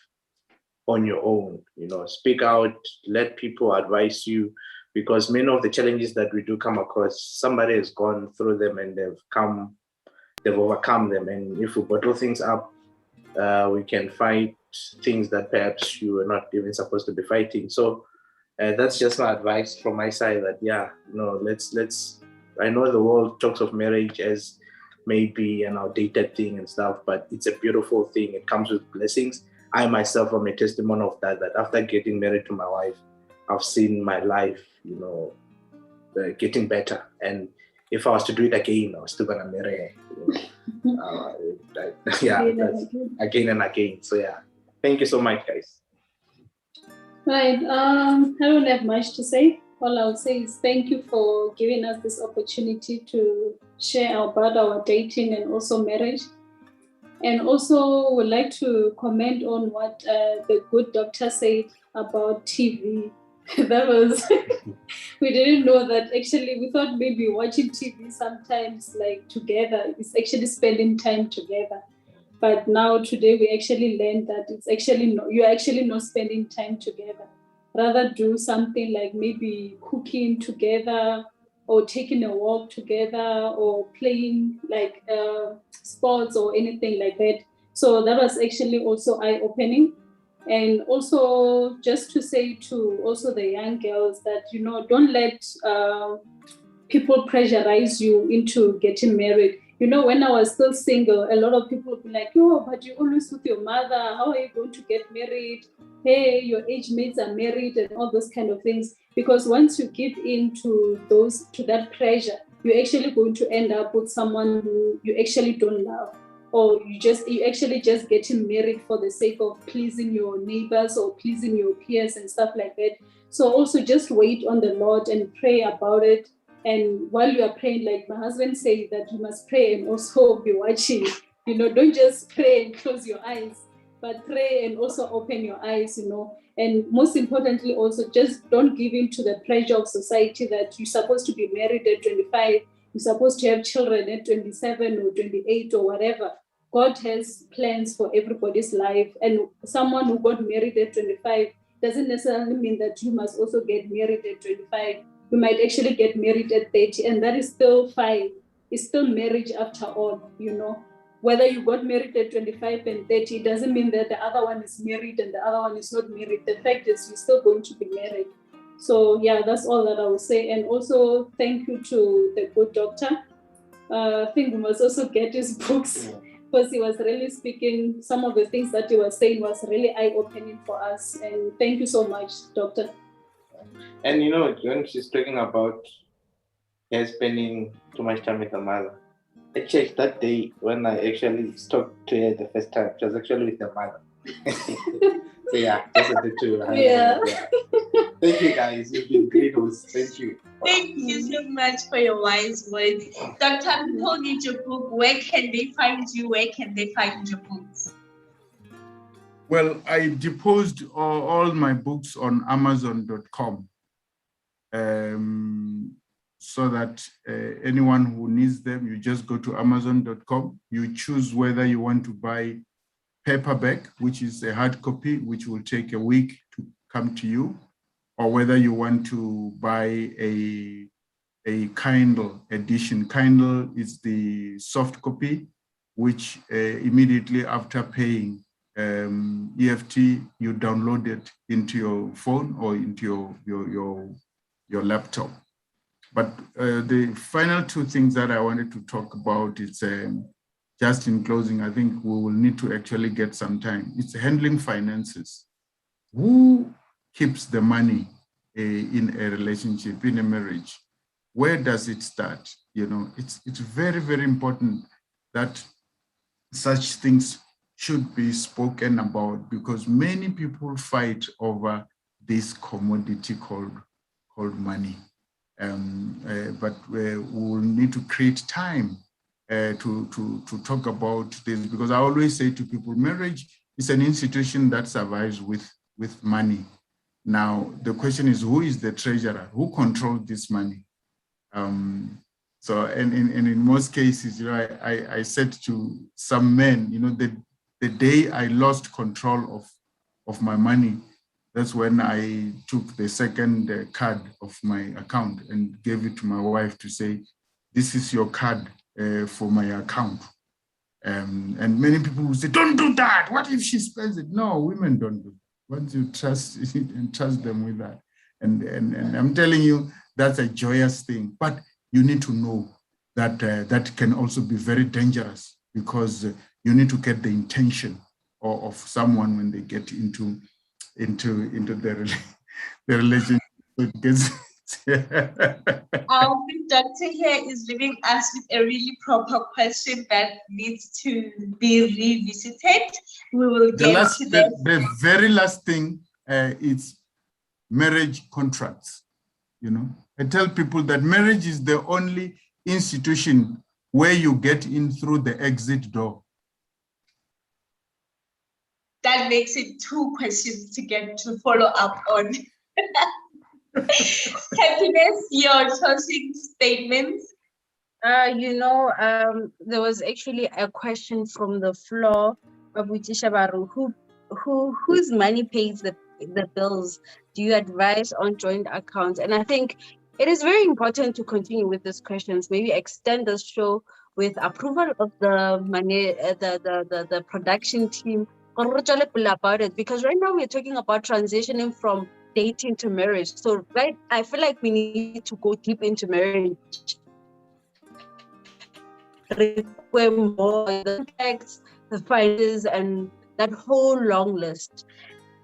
on your own, you know, speak out, let people advise you, because many of the challenges that we do come across, somebody has gone through them and they've overcome them. And if we bottle things up, we can fight things that perhaps you are not even supposed to be fighting. So that's just my advice from my side, that, yeah, you know, let's, I know the world talks of marriage as maybe an outdated thing and stuff, but it's a beautiful thing. It comes with blessings. I myself am a testimony of that, that after getting married to my wife, I've seen my life, getting better. And if I was to do it again, I was still gonna marry her. That's again and again. So yeah, thank you so much, guys. Right. I don't have much to say. All I'll say is thank you for giving us this opportunity to share about our dating and also marriage. And also would like to comment on what the good doctor said about TV. That was, we didn't know that actually, we thought maybe watching TV sometimes like together is actually spending time together. But now today we actually learned that it's actually you're actually not spending time together. Rather do something like maybe cooking together or taking a walk together or playing like sports or anything like that. So that was actually also eye-opening. And also just to say to also the young girls that, don't let people pressurize you into getting married. When I was still single, a lot of people would be like, "Oh, but you're always with your mother. How are you going to get married? Hey, your age mates are married," and all those kind of things. Because once you give in to that pressure, you're actually going to end up with someone who you actually don't love, or you actually just getting married for the sake of pleasing your neighbors or pleasing your peers and stuff like that. So also just wait on the Lord and pray about it. And while you are praying, like my husband said, that you must pray and also be watching. Don't just pray and close your eyes, but pray and also open your eyes, And most importantly, also just don't give in to the pressure of society that you're supposed to be married at 25, you're supposed to have children at 27 or 28 or whatever. God has plans for everybody's life. And someone who got married at 25 doesn't necessarily mean that you must also get married at 25. You might actually get married at 30, and that is still fine. It's still marriage after all, Whether you got married at 25 and 30, it doesn't mean that the other one is married and the other one is not married. The fact is you're still going to be married. So yeah, that's all that I will say. And also thank you to the good doctor. I think we must also get his books because he was really speaking, some of the things that he was saying was really eye-opening for us. And thank you so much, doctor. And when she's talking about her spending too much time with her mother, actually that day when I actually talked to her the first time, she was actually with her mother. So yeah, just the two. Yeah. Thank you guys. You've been great hosts. Thank you. Thank you so much for your wise words. Dr. People need your book. Where can they find you? Where can they find your books? Well, I deposed all my books on Amazon.com so that anyone who needs them, you just go to Amazon.com. You choose whether you want to buy paperback, which is a hard copy, which will take a week to come to you, or whether you want to buy a Kindle edition. Kindle is the soft copy, which immediately after paying EFT, you download it into your phone or into your laptop. But the final two things that I wanted to talk about is just in closing, I think we will need to actually get some time. It's handling finances. Who keeps the money in a relationship, in a marriage? Where does it start? It's very, very important that such things should be spoken about, because many people fight over this commodity called money. But we will need to create time to talk about this, because I always say to people, marriage is an institution that survives with money. Now, the question is, who is the treasurer? Who controls this money? So, and in most cases, I said to some men, the day I lost control of my money, that's when I took the second card of my account and gave it to my wife to say, this is your card for my account. And many people will say, don't do that. What if she spends it? No, women don't do it. Once you trust it and trust them with that. And I'm telling you, that's a joyous thing. But you need to know that that can also be very dangerous, because you need to get the intention of someone when they get into the relationship. It gets Our doctor here is leaving us with a really proper question that needs to be revisited. We will get to that. The very last thing is marriage contracts. You know, I tell people that marriage is the only institution where you get in through the exit door. That makes it 2 questions to get to follow up on. Happiness, your closing statements. There was actually a question from the floor of Shabaru, whose money pays the bills? Do you advise on joint accounts? And I think it is very important to continue with these questions. Maybe extend the show with approval of the money, the production team, about it, because right now we're talking about transitioning from dating to marriage. So I feel like we need to go deep into marriage. Require more the facts, the finances, and that whole long list.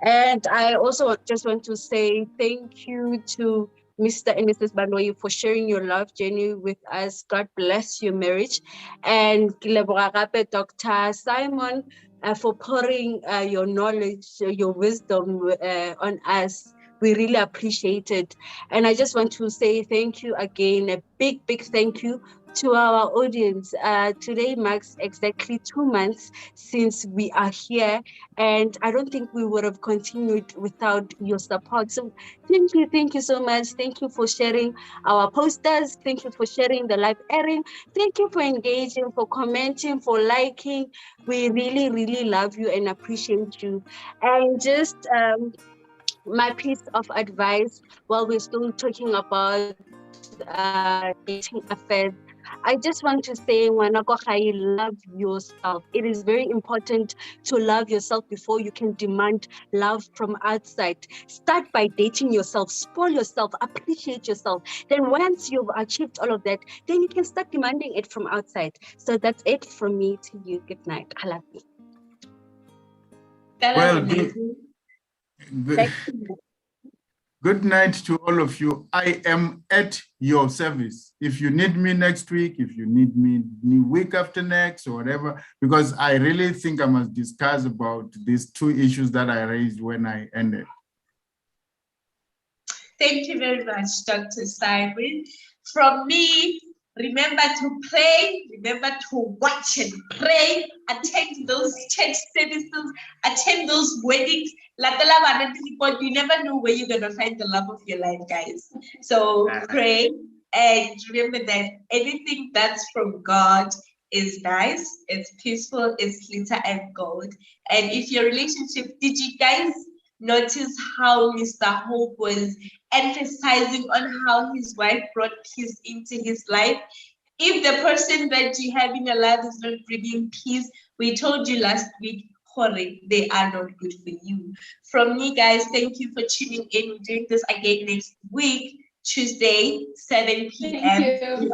And I also just want to say thank you to Mr. and Mrs. Baloyi for sharing your love journey with us. God bless your marriage. And Dr. Simon for pouring your knowledge, your wisdom on us. We really appreciate it. And I just want to say thank you again, a big, big thank you to our audience. Today marks exactly 2 months since we are here, and I don't think we would have continued without your support. So thank you so much. Thank you for sharing our posters. Thank you for sharing the live airing. Thank you for engaging, for commenting, for liking. We really, really love you and appreciate you. And just my piece of advice while we're still talking about dating affairs, I just want to say, love yourself. It is very important to love yourself before you can demand love from outside. Start by dating yourself, spoil yourself, appreciate yourself. Then once you've achieved all of that, then you can start demanding it from outside. So that's it from me to you. Good night. I love you. Well, good night to all of you. I am at your service. If you need me next week, if you need me week after next or whatever, because I really think I must discuss about these 2 issues that I raised when I ended. Thank you very much, Dr. Simon. From me, remember to pray, remember to watch and pray, attend those church services, attend those weddings. You never know where you're going to find the love of your life, guys. So pray and remember that anything that's from God is nice, it's peaceful, it's glitter and gold. And if your relationship, did you guys notice how Mr. Hope was emphasizing on how his wife brought peace into his life? If the person that you have in your life is not bringing peace, we told you last week, they are not good for you. From me, guys, thank you for tuning in. We're doing this again next week, Tuesday, 7 p.m.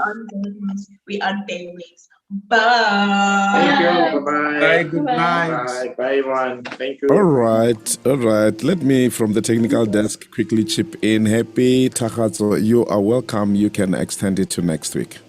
We on Bayways. Bye. Thank you. Bye-bye. Bye. Good night. Bye. Bye, everyone. Thank you. All right. Let me, from the technical desk, quickly chip in. Happy Takatso, you are welcome. You can extend it to next week.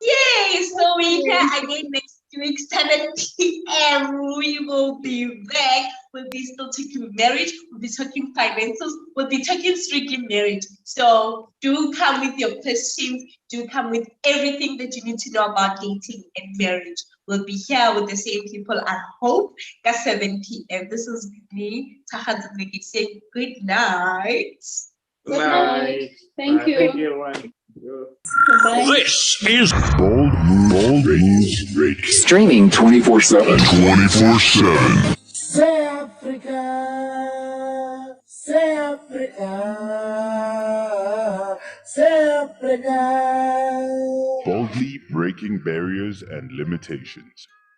Yay! So we're here again next week, 7 p.m. We will be back. We'll be still talking marriage. We'll be talking finances. We'll be talking strictly marriage. So do come with your questions. Do come with everything that you need to know about dating and marriage. We'll be here with the same people, I hope, at 7 p.m. This is me, Tahat saying good night. Good night. Thank you. Thank you, everyone. Bye. This is Bold News Radio. streaming 24/7. 24/7. Say Africa, say Africa, say Africa. Boldly breaking barriers and limitations.